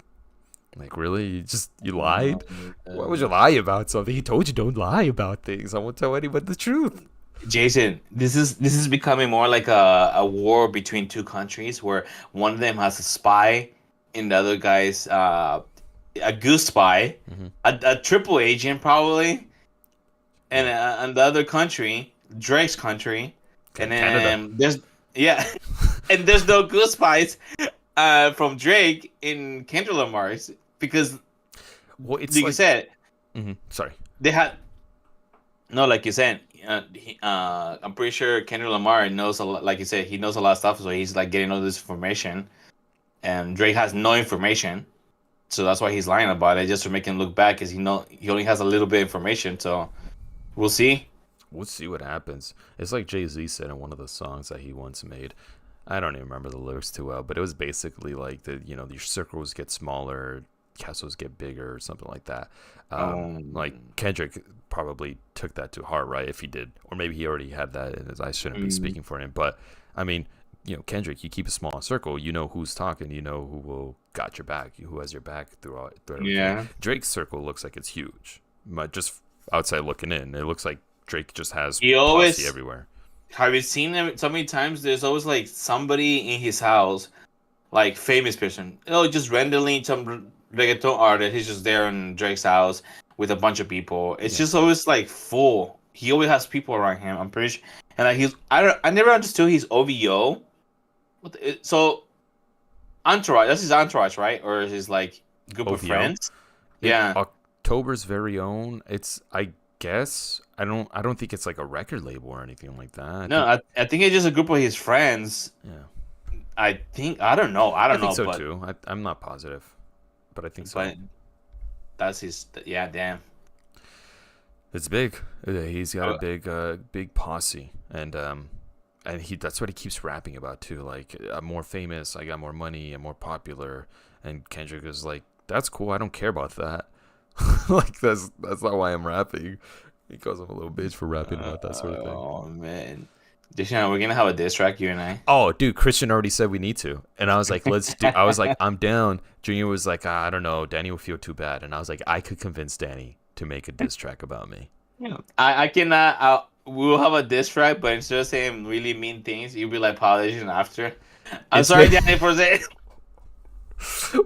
like, really? You lied? Why would you lie about something? He told you don't lie about things. I won't tell anyone the truth. Jason, this is becoming more like a war between two countries where one of them has a spy and the other guy's a goose spy, a triple agent probably, and the other country, Drake's country, and then and there's no goose spies from Drake in Kendrick Lamar's because, it's like you said, sorry, they had like you said. I'm pretty sure Kendrick Lamar knows a lot. Like you said, he knows a lot of stuff, so he's like getting all this information, and Drake has no information. So that's why he's lying about it, just to make him look bad, because he only has a little bit of information. So we'll see. We'll see what happens. It's like Jay-Z said in one of the songs that he once made. I don't even remember the lyrics too well, but it was basically like your circles get smaller, castles get bigger, or something like that. Like Kendrick probably took that to heart, right? If he did, or maybe he already had that. And I shouldn't be speaking for him, but I mean, Kendrick, you keep a small circle. You know who's talking. You know who will got your back. Who has your back throughout everything. Yeah. Drake's circle looks like it's huge. But just outside looking in, it looks like Drake just has posse everywhere. Have you seen him so many times? There's always like somebody in his house, like famous person. Just randomly some reggaeton artist. He's just there in Drake's house with a bunch of people. It's just always like full. He always has people around him. I'm pretty sure. And like I never understood his OVO. So, entourage. That's his entourage, right? Or his like group of friends. Yeah. October's very own. It's, I guess, I don't think it's like a record label or anything like that. I think it's just a group of his friends. Yeah. I don't know. I think so too. I'm not positive, but I think so. But that's his. Yeah. Damn. It's big. He's got a big posse, and that's what he keeps rapping about too. Like, I'm more famous, I got more money, I'm more popular, and Kendrick is like, that's cool. I don't care about that. Like, that's not why I'm rapping. He calls him a little bitch for rapping about that sort of thing. Oh man, Deshaun, we're gonna have a diss track, you and I. Oh, dude, Christian already said we need to, and I was like, let's do. I was like, I'm down. Junior was like, I don't know, Danny will feel too bad, and I was like, I could convince Danny to make a diss track about me. I cannot. We'll have a diss track, but instead of saying really mean things, you'll be like apologizing after. I'm sorry, Danny, for saying.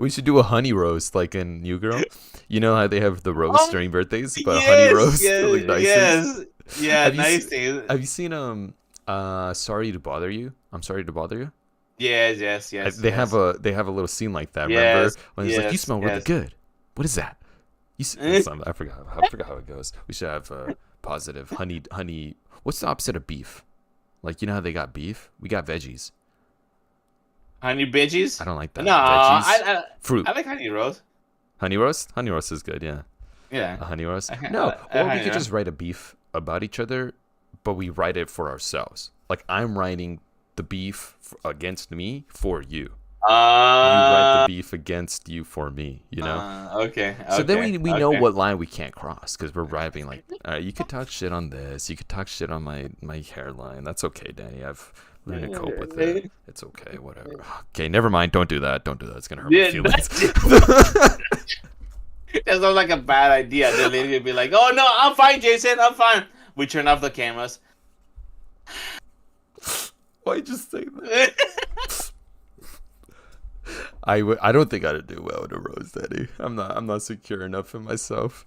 We should do a honey roast like in New Girl. You know how they have the roast during birthdays, but a honey roast, like nice things. Yeah, nice things. Have you seen Sorry to Bother You? I'm Sorry to Bother You. Yes. They have a little scene like that. Remember when it's like, you smell really good. What is that? I forgot how it goes. We should have positive honey. What's the opposite of beef? Like, you know how they got beef? We got veggies. Honey veggies? I don't like that. No, veggies. Fruit. I like honey roast. Honey roast? Honey roast is good, yeah. Yeah. A honey roast? No. Or we could just write a beef about each other, but we write it for ourselves. Like, I'm writing the beef against me for you. You write the beef against you for me, you know. Okay. So then we know okay. what line we can't cross because we're rapping like, all right, you could talk shit on this, you could talk shit on my hairline. That's okay, Danny. I've learned to cope with it. It's okay, whatever. Okay, never mind. Don't do that. Don't do that. It's gonna hurt my Yeah, feelings. that sounds like a bad idea. The lady would be like, "Oh no, I'm fine, Jason. I'm fine." We turn off the cameras. Why just say that? I don't think I'd do well in a roast, Danny. I'm not secure enough in myself.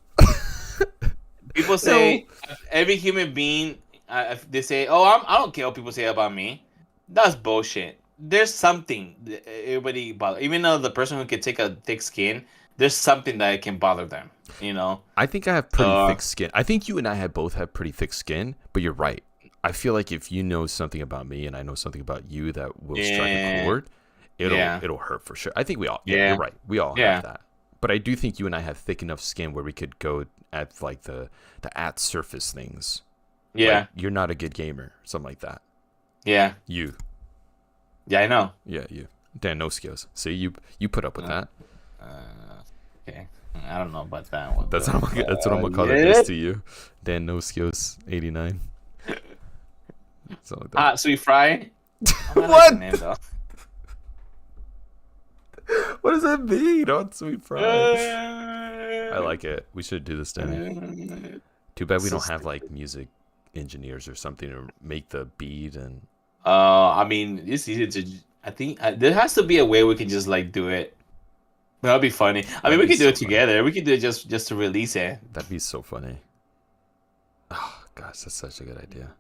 People say every human being. If they say, "Oh, I don't care what people say about me." That's bullshit. There's something everybody bother. Even though the person who can take a thick skin, there's something that can bother them. You know. I think I have pretty thick skin. I think you and I both have pretty thick skin, but you're right. I feel like if you know something about me and I know something about you that will strike a chord, it'll hurt for sure. I think we all. Yeah, you're right. We all have that. But I do think you and I have thick enough skin where we could go at like the at surface things. Yeah. Like, you're not a good gamer, something like that. Yeah. You. Yeah, I know. Yeah, you. Dan, no skills. See, you put up with that. Okay. I don't know about that one. That's what I'm gonna call this to you. Dan, no skills, 89. Something like that. Hot sweet fry. What? Name, What does that mean? Hot sweet fry. I like it. We should do this, Danny. Too bad we don't have like music engineers or something to make the beat and. I mean, it's easy to. I think there has to be a way we can just like do it. That'd be funny. I mean, we could do it together. We could do it just to release it. That'd be so funny. Oh gosh, that's such a good idea.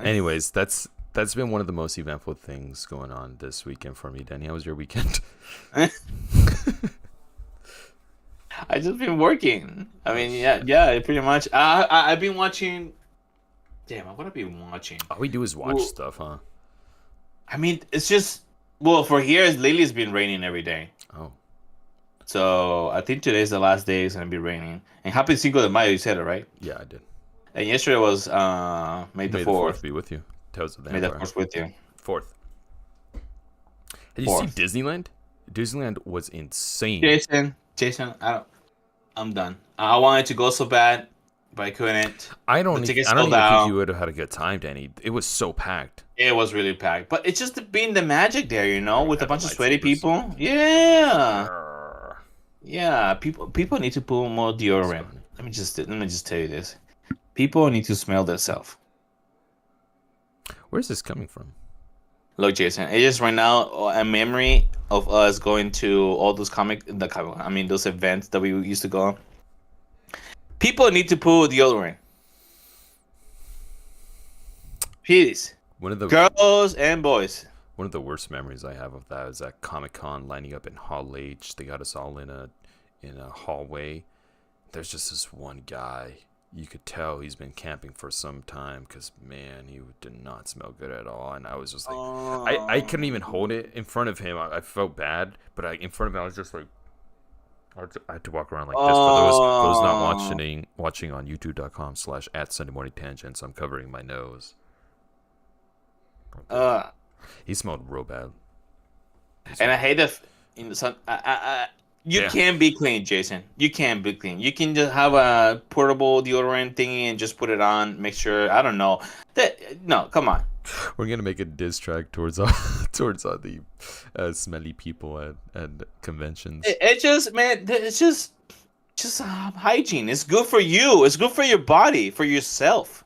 Anyways, that's been one of the most eventful things going on this weekend for me, Danny. How was your weekend? I just been working. I mean, yeah, pretty much. I've been watching. Damn, what have I been watching? All we do is watch stuff, huh? I mean, it's just for here, lately it's been raining every day. Oh. So I think today's the last day. It's gonna be raining. And happy Cinco de Mayo, you said it right? Yeah, I did. And yesterday was May the 4th. Be with you. Tales of the May the Empire. 4th with you. 4th. Did you see Disneyland? Disneyland was insane. Jason, I'm done. I wanted to go so bad, but I couldn't. I don't even think you would have had a good time, Danny. It was so packed. It was really packed, but it's just being the magic there, you know, with a bunch of sweaty people. Yeah, yeah. People need to put more deodorant. Let me just tell you this. People need to smell themselves. Where's this coming from? Look, Jason, it is right now a memory of us going to all those those events that we used to go on. People need to put deodorant. Please. One of the girls and boys. One of the worst memories I have of that is at Comic-Con lining up in Hall H. They got us all in a hallway. There's just this one guy. You could tell he's been camping for some time because, man, he did not smell good at all. And I was just like, I couldn't even hold it in front of him. I felt bad, but in front of him, I was just like, I had to walk around like this. For those not watching on youtube.com/@SundayMorningTangents, I'm covering my nose. He smelled real bad. And I hate in the sun. You can be clean, Jason. You can be clean. You can just have a portable deodorant thingy and just put it on. Make sure. I don't know. No, come on. We're gonna make a diss track towards all the smelly people at conventions. It's just hygiene. It's good for you. It's good for your body, for yourself,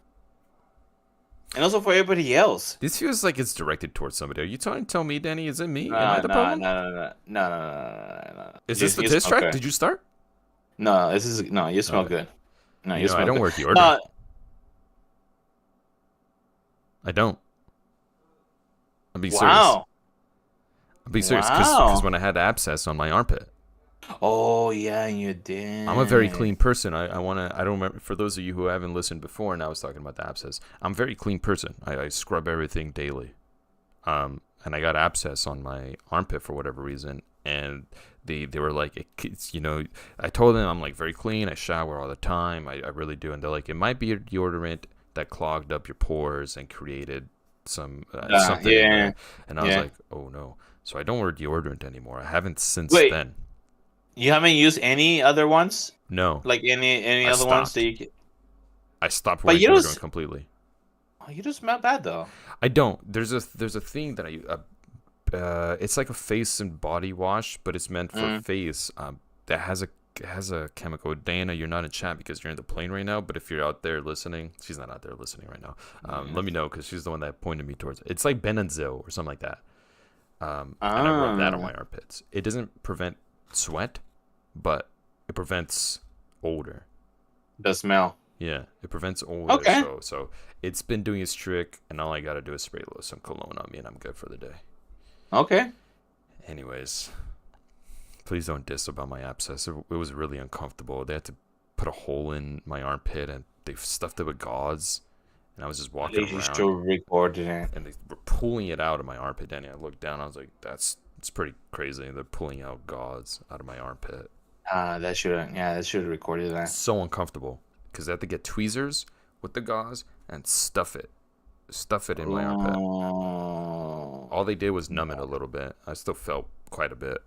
and also for everybody else. This feels like it's directed towards somebody. Are you trying to tell me, Danny? Is it me? Am I the problem? No. Is this the diss track? Good. Did you start? No, this is no. You smell good. No, you smell. I don't good. work the order. I don't. I'm being serious. I'm being serious because when I had abscess on my armpit. Oh yeah, you did. I'm a very clean person. I don't remember, for those of you who haven't listened before, and I was talking about the abscess. I'm a very clean person. I scrub everything daily. And I got abscess on my armpit for whatever reason, and they were like, I told them I'm like very clean. I shower all the time. I really do, and they're like, it might be your deodorant that clogged up your pores and created something. Yeah. And I was like, oh no. So I don't wear deodorant anymore. I haven't since Wait, then. you haven't used any other ones? No, Like any I other ones that stopped. you can... I stopped But wearing deodorant completely. you don't smell bad though. I don't. There's a thing that it's like a face and body wash, but it's meant for face. That has a chemical. Dana, you're not in chat because you're in the plane right now. But if you're out there listening, she's not out there listening right now. Let me know because she's the one that pointed me towards it. It's like Benadryl or something like that. And I rub that on my armpits. It doesn't prevent sweat, but it prevents odor. The smell. Yeah, it prevents odor. Okay. So it's been doing its trick, and all I gotta do is spray some cologne on me, and I'm good for the day. Okay. Anyways, please don't diss about my abscess. It was really uncomfortable. They had to put a hole in my armpit, and they stuffed it with gauze. And I was just walking around. Still recorded it. And they were pulling it out of my armpit. And I looked down. I was like, it's pretty crazy. They're pulling out gauze out of my armpit. That should have recorded that. So uncomfortable because they had to get tweezers with the gauze and stuff it in my armpit. All they did was numb it a little bit. I still felt quite a bit.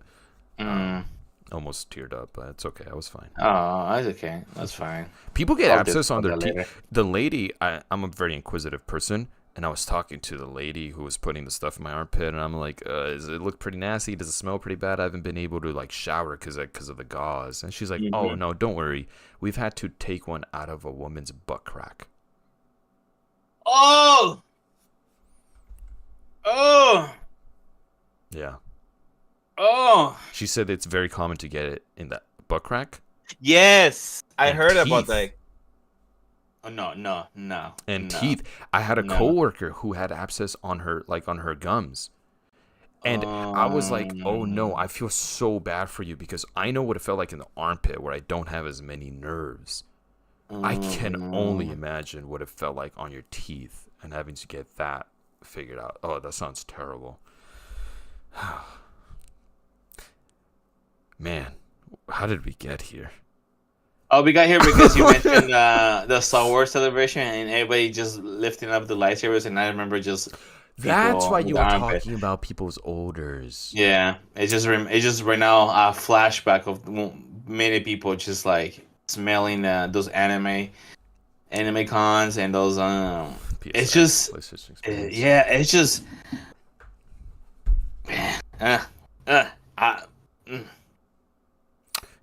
Almost teared up, but it's okay. I was fine. Oh, that's okay. That's fine. People get abscess on their teeth. The lady, I'm a very inquisitive person, and I was talking to the lady who was putting the stuff in my armpit, and I'm like, does it look pretty nasty? Does it smell pretty bad? I haven't been able to like shower because of the gauze. And she's like, oh no, don't worry. We've had to take one out of a woman's butt crack. Oh. Yeah. Oh. She said it's very common to get it in that butt crack. Yes, I And heard teeth. about that. Oh, no. And teeth. I had a coworker who had abscess on her gums. And I was like, oh no, I feel so bad for you because I know what it felt like in the armpit where I don't have as many nerves. I can only imagine what it felt like on your teeth and having to get that figured out. Oh, that sounds terrible. Man, how did we get here? Oh, we got here because you mentioned the Star Wars celebration and everybody just lifting up the lightsabers, and I remember just. That's why you were talking about people's odors. Yeah, it's just right now a flashback of many people just like smelling those anime cons and those it's just it's just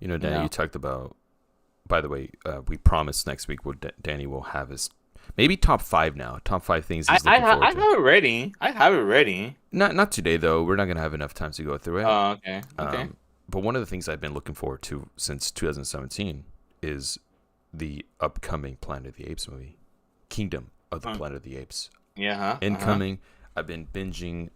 You know, Danny, you talked about. By the way, we promised next week Danny will have his maybe top 5 now. Top 5 things he's looking forward to. I have it ready. Not today though. We're not gonna have enough time to go through it. Oh, okay. Okay. But one of the things I've been looking forward to since 2017 is the upcoming Planet of the Apes movie, Kingdom of the Planet of the Apes. Yeah. Incoming. I've been binging.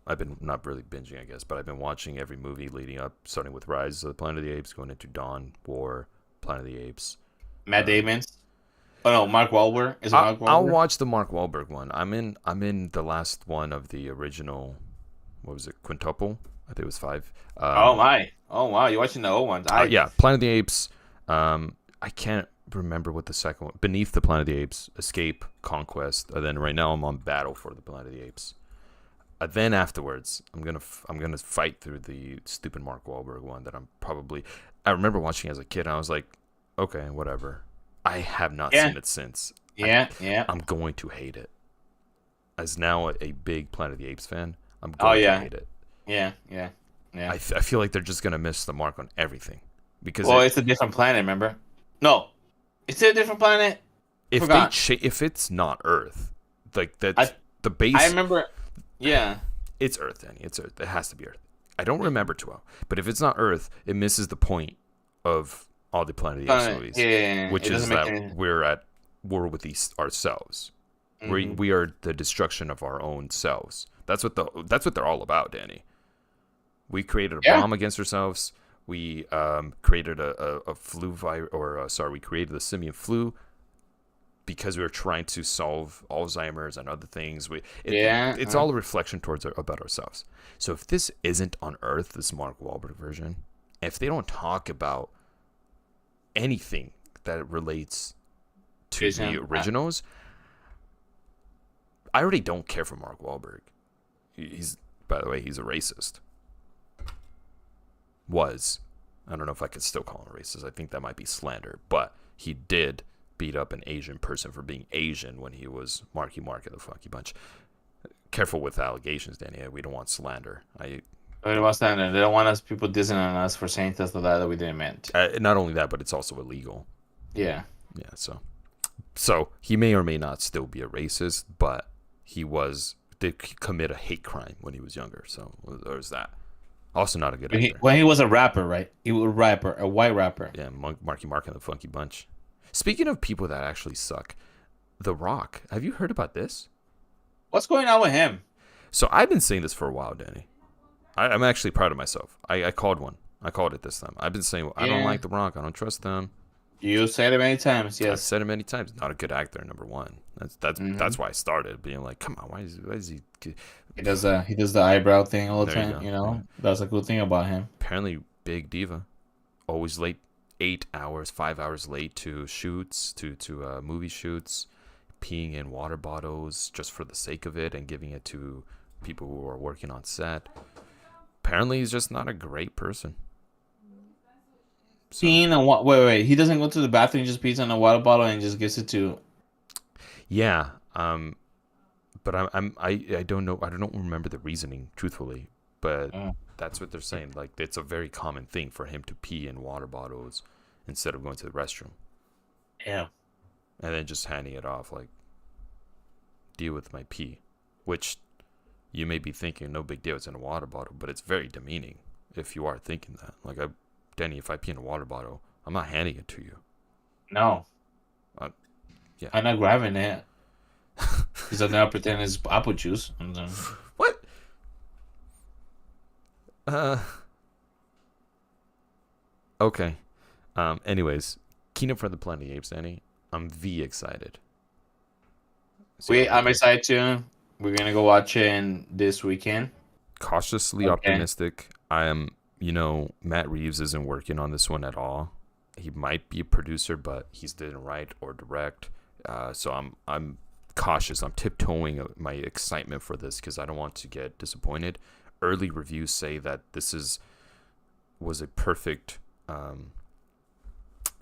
I've been not really binging, I guess, but I've been watching every movie leading up, starting with Rise of the Planet of the Apes, going into Dawn, War, Planet of the Apes. Matt Damon's. Oh no, Mark Wahlberg. Is it Mark Wahlberg? I'll watch the Mark Wahlberg one. I'm in the last one of the original. What was it? Quintuple. I think it was 5. Oh wow! You're watching the old ones. Yeah, Planet of the Apes. I can't remember what the second one. Beneath the Planet of the Apes, Escape, Conquest, and then right now I'm on Battle for the Planet of the Apes. Then afterwards, I'm gonna fight through the stupid Mark Wahlberg one that I remember watching as a kid, and I was like, okay, whatever. I have not seen it since. Yeah. I'm going to hate it. As now a big Planet of the Apes fan, I'm going to hate it. Yeah. I feel like they're just gonna miss the mark on everything because it's a different planet. Remember? No, it's a different planet. If it's not Earth, like that's the base. I remember. Yeah, it's Earth, Danny. It's Earth. It has to be Earth. I don't remember too well, but if it's not Earth, it misses the point of all the Planet of the Apes movies, which is that we're at war with ourselves. Mm-hmm. We are the destruction of our own selves. That's what they're all about, Danny. We created a bomb against ourselves. We created a flu virus, we created the simian flu because we were trying to solve Alzheimer's and other things. It's all a reflection about ourselves. So if this isn't on Earth, this Mark Wahlberg version, if they don't talk about anything that relates to the originals, I already don't care for Mark Wahlberg. He's By the way, he's a racist. Was. I don't know if I could still call him a racist. I think that might be slander. But he did beat up an Asian person for being Asian when he was Marky Mark of the Funky Bunch. Careful with allegations, Danny. We don't want slander. We don't want slander. They don't want us people dissing on us for saying stuff like that we didn't meant. Not only that, but it's also illegal. Yeah. Yeah, so he may or may not still be a racist, but he did commit a hate crime when he was younger. So there's that. Also not a good actor. When he was a rapper, right? He was a white rapper. Yeah, Marky Mark and the Funky Bunch. Speaking of people that actually suck, The Rock. Have you heard about this? What's going on with him? So I've been saying this for a while, Danny. I'm actually proud of myself. I called one. I called it this time. I've been saying, I don't like The Rock. I don't trust them. You said it many times, yes. I've said it many times. Not a good actor, number one. That's why I started being like, come on, why is he? He does the eyebrow thing all the time. You know, that's a good thing about him. Apparently, big diva, always late, 5 hours late to shoots, to movie shoots, peeing in water bottles just for the sake of it and giving it to people who are working on set. Apparently, he's just not a great person. So. Peeing and what? Wait. He doesn't go to the bathroom. He just pees in a water bottle and just gives it to. Yeah. But I don't know. I don't remember the reasoning, truthfully. But that's what they're saying. Like, it's a very common thing for him to pee in water bottles instead of going to the restroom. Yeah. And then just handing it off, like, deal with my pee, which you may be thinking, no big deal. It's in a water bottle, but it's very demeaning if you are thinking that. Like, Danny, if I pee in a water bottle, I'm not handing it to you. No. Yeah. I'm not grabbing it. Because I'm not pretending it's apple juice. What? Okay. Anyways, Kingdom for the Planet of the Apes, Danny. I'm excited. I'm excited too. We're gonna go watch it this weekend. Cautiously optimistic. I am. Matt Reeves isn't working on this one at all. He might be a producer, but he didn't write or direct. So I'm cautious. I'm tiptoeing my excitement for this because I don't want to get disappointed. Early reviews say that this was a perfect.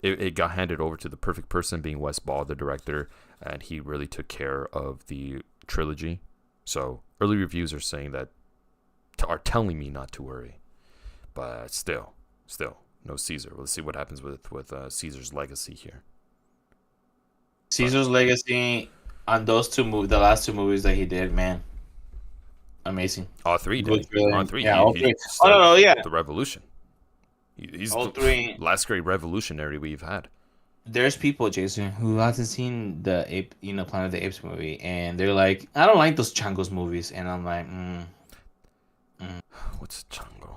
It got handed over to the perfect person, being Wes Ball, the director, and he really took care of the trilogy. So early reviews are saying that are telling me not to worry. But still, no Caesar. Let's see what happens with Caesar's legacy here. Caesar's legacy on those the last two movies that he did, man, amazing. All three, on three. Yeah, all three. The revolution. He's all three. Last great revolutionary we've had. There's people, Jason, who hasn't seen the Planet of the Apes movie, and they're like, I don't like those Changos movies, and I'm like, What's a Chango?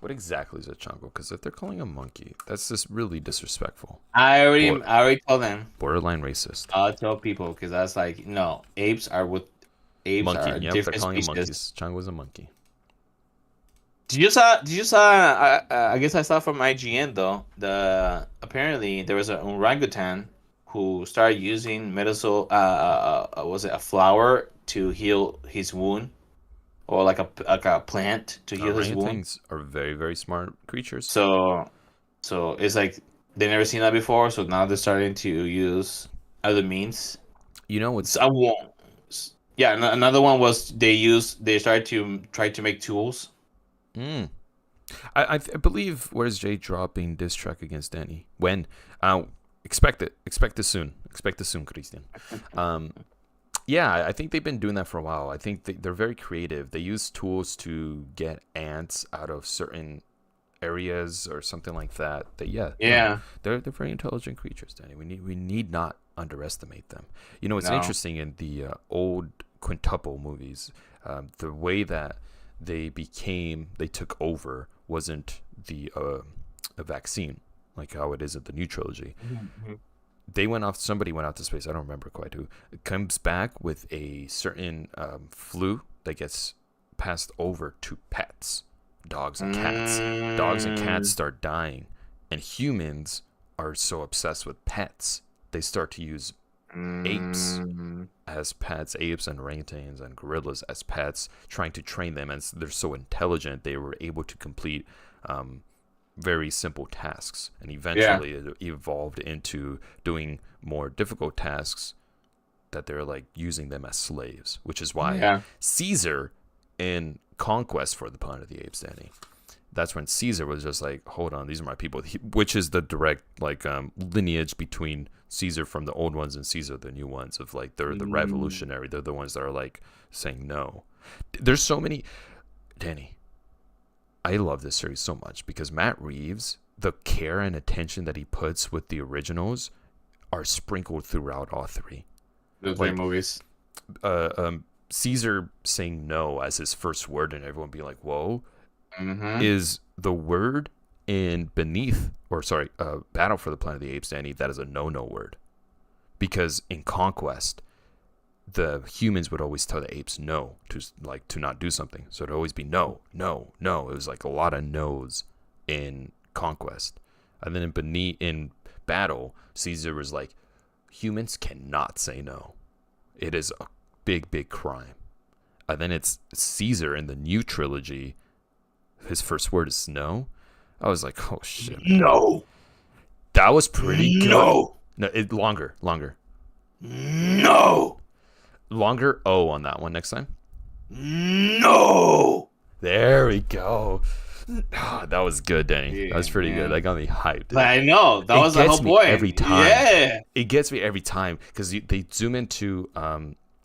What exactly is a Chango? Because if they're calling a monkey, that's just really disrespectful. I already told them. Borderline racist. I'll tell people because that's like, no, apes are monkey. Are yep, different they're calling species. monkeys. Chango's a monkey. Did you saw? I guess I saw from IGN though. Apparently there was an orangutan who started using medicinal. Was it a flower to heal his wound? Or like a plant to heal his wound. Orangutans are very, very smart creatures. So it's like they've never seen that before. So now they're starting to use other means. It's another one was they started to try to make tools. I believe Where's Jay dropping diss track against Danny? When? Expect it. Expect this soon, Christian. Yeah, I think they've been doing that for a while. I think they're very creative. They use tools to get ants out of certain areas or something like that. They're very intelligent creatures, Danny. We need not underestimate them. It's interesting in the old quintuple movies, the way that they took over wasn't a vaccine like how it is at the new trilogy. Mm-hmm. Somebody went out to space, I don't remember quite who, comes back with a certain flu that gets passed over to pets, dogs and cats. Dogs and cats start dying, and humans are so obsessed with pets, they start to use apes Mm, as pets, apes and orangutans and gorillas as pets, trying to train them. And they're so intelligent, they were able to complete very simple tasks. And yeah. eventually it evolved into doing more difficult tasks that they're like using them as slaves, which is why Yeah. Caesar in Conquest for the Planet of the Apes, Danny, that's when Caesar was just like, hold on, these are my people, which is the direct like lineage between Caesar from the old ones and Caesar the new ones of like they're the Mm, revolutionary, they're the ones that are like saying no. There's so many, Danny. I love this series so much because Matt Reeves, the care and attention that he puts with the originals are sprinkled throughout all three. the three Like movies. Caesar saying no as his first word and everyone being like, whoa, Mm-hmm. is the word in Beneath, or sorry, Battle for the Planet of the Apes, Danny, that is a no word. Because in Conquest, the humans would always tell the apes no to not do something. So it'd always be no, no, no. It was like a lot of no's in Conquest. And then in Battle, Caesar was like, humans cannot say no. It is a big crime. And then it's Caesar in the new trilogy. His first word is no. I was like, oh shit, man. No. That was pretty good. No. No, longer. No. Longer O on that one next time. No. There we go. That was good, Danny. Yeah, That was pretty good. man. That got me hyped. But I know that It was the gets whole me point. every time. Yeah. It gets me every time because they zoom into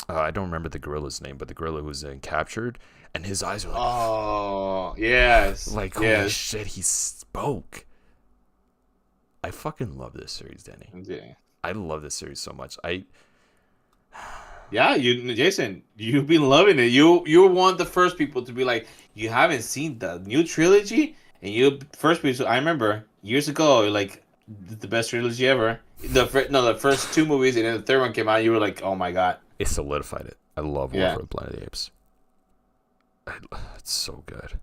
I don't remember the gorilla's name, but the gorilla who was captured, and his eyes are like, Oh, yes. like holy Yes. shit, he spoke. I fucking love this series, Danny. Yeah. I love this series so much. Yeah, Jason, you've been loving it. You're one of the first people to be like, you haven't seen the new trilogy, and you first people. I remember years ago, like the best trilogy ever. The first two movies, and then the third one came out. You were like, oh my god. It solidified it. I love War Yeah. for the Planet of the Apes. It's so good.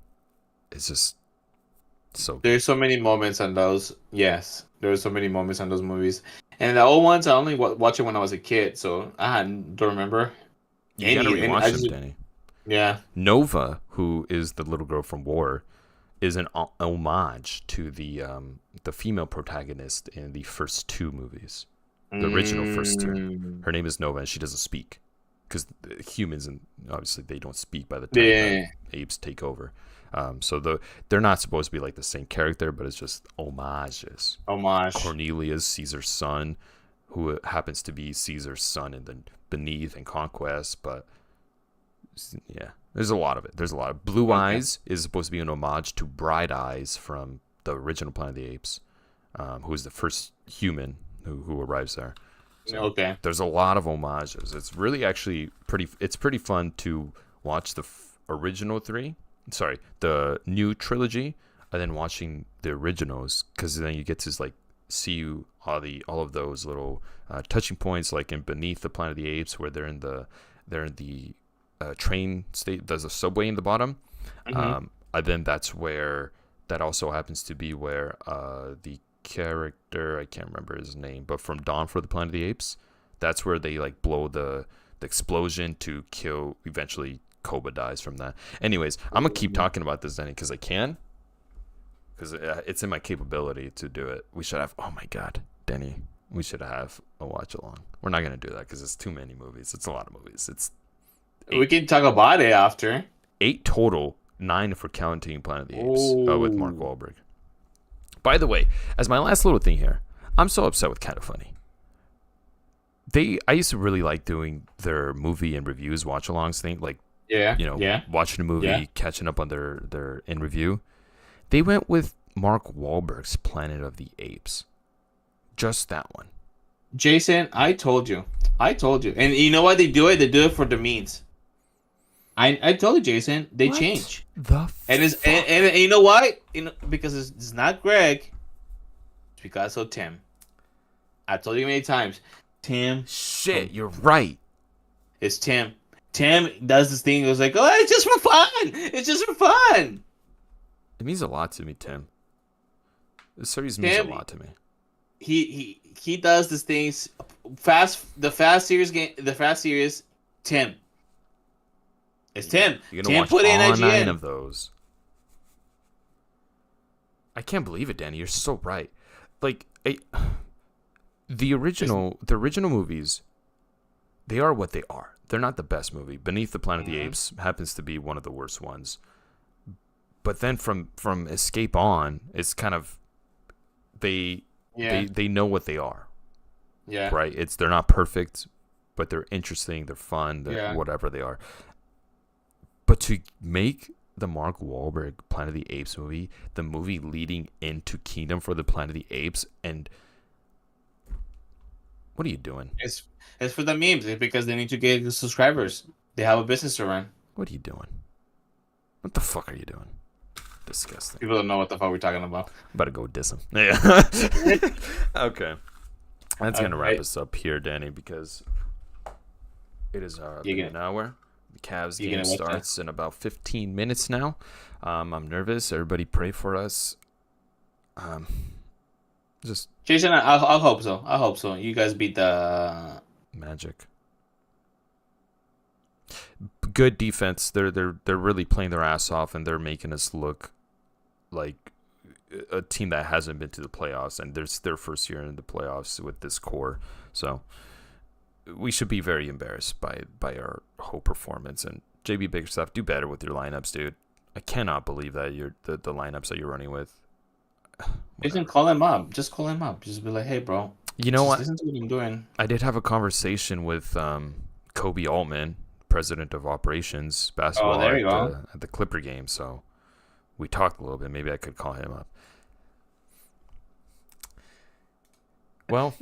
It's just so good. There's so many moments on those. Yes, there were so many moments on those movies. And the old ones, I only watched it when I was a kid, so don't remember You gotta any. And I rewatch them, just Danny. yeah. Nova, who is the little girl from War, is an homage to the female protagonist in the first two movies, the original first two. Mm, Her name is Nova, and she doesn't speak because humans and obviously they don't speak by the time yeah. the apes take over. So they're not supposed to be like the same character, but it's just homages. Homage. Cornelius, Caesar's son, who happens to be Caesar's son in the Beneath and Conquest, but yeah, there's a lot of it. There's a lot of Blue Okay. Eyes is supposed to be an homage to Bright Eyes from the original Planet of the Apes, who is the first human who arrives there. So Okay. there's a lot of homages. It's really actually it's pretty fun to watch the original three. Sorry, the new trilogy, and then watching the originals, because then you get to like see all of those little touching points, like in Beneath the Planet of the Apes, where they're in the train state. There's a subway in the bottom, Mhm. and then that also happens to be where the character, I can't remember his name, but from Dawn for the Planet of the Apes, that's where they like blow the explosion to kill. Eventually, Koba dies from that. Anyways, I'm gonna keep talking about this, Danny, because I can, because it's in my capability to do it. We should have. Oh my God, Danny, we should have a watch along. We're not gonna do that because it's too many movies. It's a lot of movies. It's We can talk about it after. 8 total, 9 for counting Planet of the Apes with Mark Oh. Wahlberg. By the way, as my last little thing here, I'm so upset with Kinda Funny. I used to really like doing their movie and reviews, watch-alongs thing, like, Yeah. you know, Yeah. watching a movie, Yeah. catching up on their in review. They went with Mark Wahlberg's Planet of the Apes. Just that one. Jason, I told you. And you know why they do it? They do it for the memes. I told you, Jason. They What change. the And it's fuck? and you know why? Because it's not Greg. It's because of Tim. I told you many times. Tim. Shit, you're right. It's Tim. Tim does this thing. It was like, oh, it's just for fun. It's just for fun. It means a lot to me, Tim. This series means a Tim, lot to me. he does these things. The Fast series. Tim. It's Tim. You're gonna Tim watch put in all 9 IGN. of those. I can't believe it, Danny. You're so right. Like the original movies, they are what they are. They're not the best movie. Beneath the Planet of the Apes happens to be one of the worst ones. But then from Escape on, it's kind of they know what they are. Yeah. Right? They're not perfect, but they're interesting, they're fun, they're whatever they are. But to make the Mark Wahlberg Planet of the Apes movie, the movie leading into Kingdom for the Planet of the Apes, and what are you doing? It's for the memes. It's because they need to get the subscribers. They have a business to run. What are you doing? What the fuck are you doing? Disgusting. People don't know what the fuck we're talking about. About to go diss him. Yeah. Okay. That's going to wrap us up here, Danny, because it is an hour. The Cavs game starts in about 15 minutes now. I'm nervous. Everybody pray for us. Just Jason, I hope so. I hope so. You guys beat the Magic. Good defense. They're really playing their ass off, and they're making us look like a team that hasn't been to the playoffs, and there's their first year in the playoffs with this core. So we should be very embarrassed by our whole performance. And JB Biggerstaff, do better with your lineups, dude. I cannot believe that you're the lineups that you're running with. You can call him up. Just call him up. Just be like, hey, bro. You know what? Listen to what I'm doing. I did have a conversation with Kobe Altman, president of operations basketball at the Clipper game. So we talked a little bit. Maybe I could call him up. Well,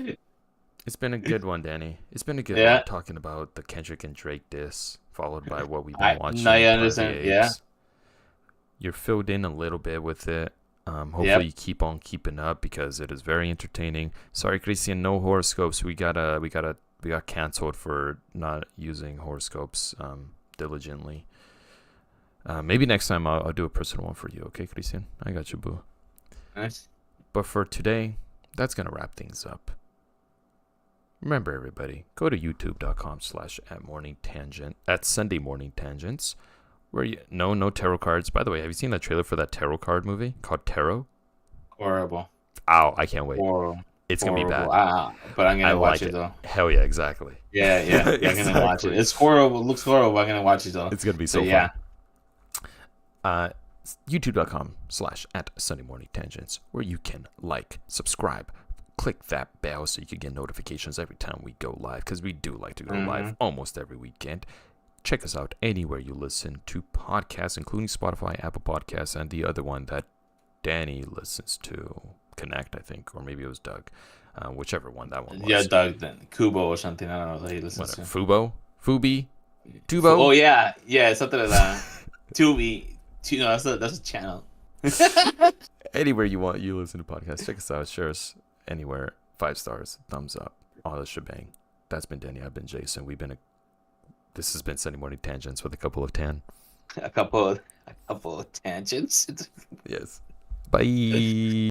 it's been a good one, Danny. It's been a good one talking about the Kendrick and Drake diss, followed by what we've been watching. I understand. Yeah. You're filled in a little bit with it. Hopefully you keep on keeping up because it is very entertaining. Sorry, Christian, no horoscopes. We got canceled for not using horoscopes diligently. Maybe next time I'll do a personal one for you. Okay, Christian? I got you, boo. Nice. But for today, that's gonna wrap things up. Remember, everybody, go to youtube.com/@morningtangent at Sunday Morning Tangents. Where no tarot cards. By the way, have you seen that trailer for that tarot card movie called Tarot? Horrible. Ow, I can't wait. It's going to be bad. But I'm going to watch it, though. Hell yeah, exactly. Yeah. Exactly. I'm going to watch it. It's horrible. It looks horrible, but I'm going to watch it, though. It's going to be so fun. Yeah. youtube.com/@Sunday Morning Tangents, where you can subscribe, click that bell so you can get notifications every time we go live, because we do like to go live almost every weekend. Check us out anywhere you listen to podcasts, including Spotify, Apple Podcasts, and the other one that Danny listens to, Connect, I think, or maybe it was Doug, whichever one that one was. Yeah, Doug, then Kubo or something. I don't know that he listens to. Fubo, Fubi, Tubo. Oh yeah, something like that. Tubi, no, that's a channel. Anywhere you listen to podcasts, check us out. Share us anywhere. 5 stars, thumbs up, all the shebang. That's been Danny. I've been Jason. This has been Sunday Morning Tangents with a couple of A couple of tangents. Yes. Bye.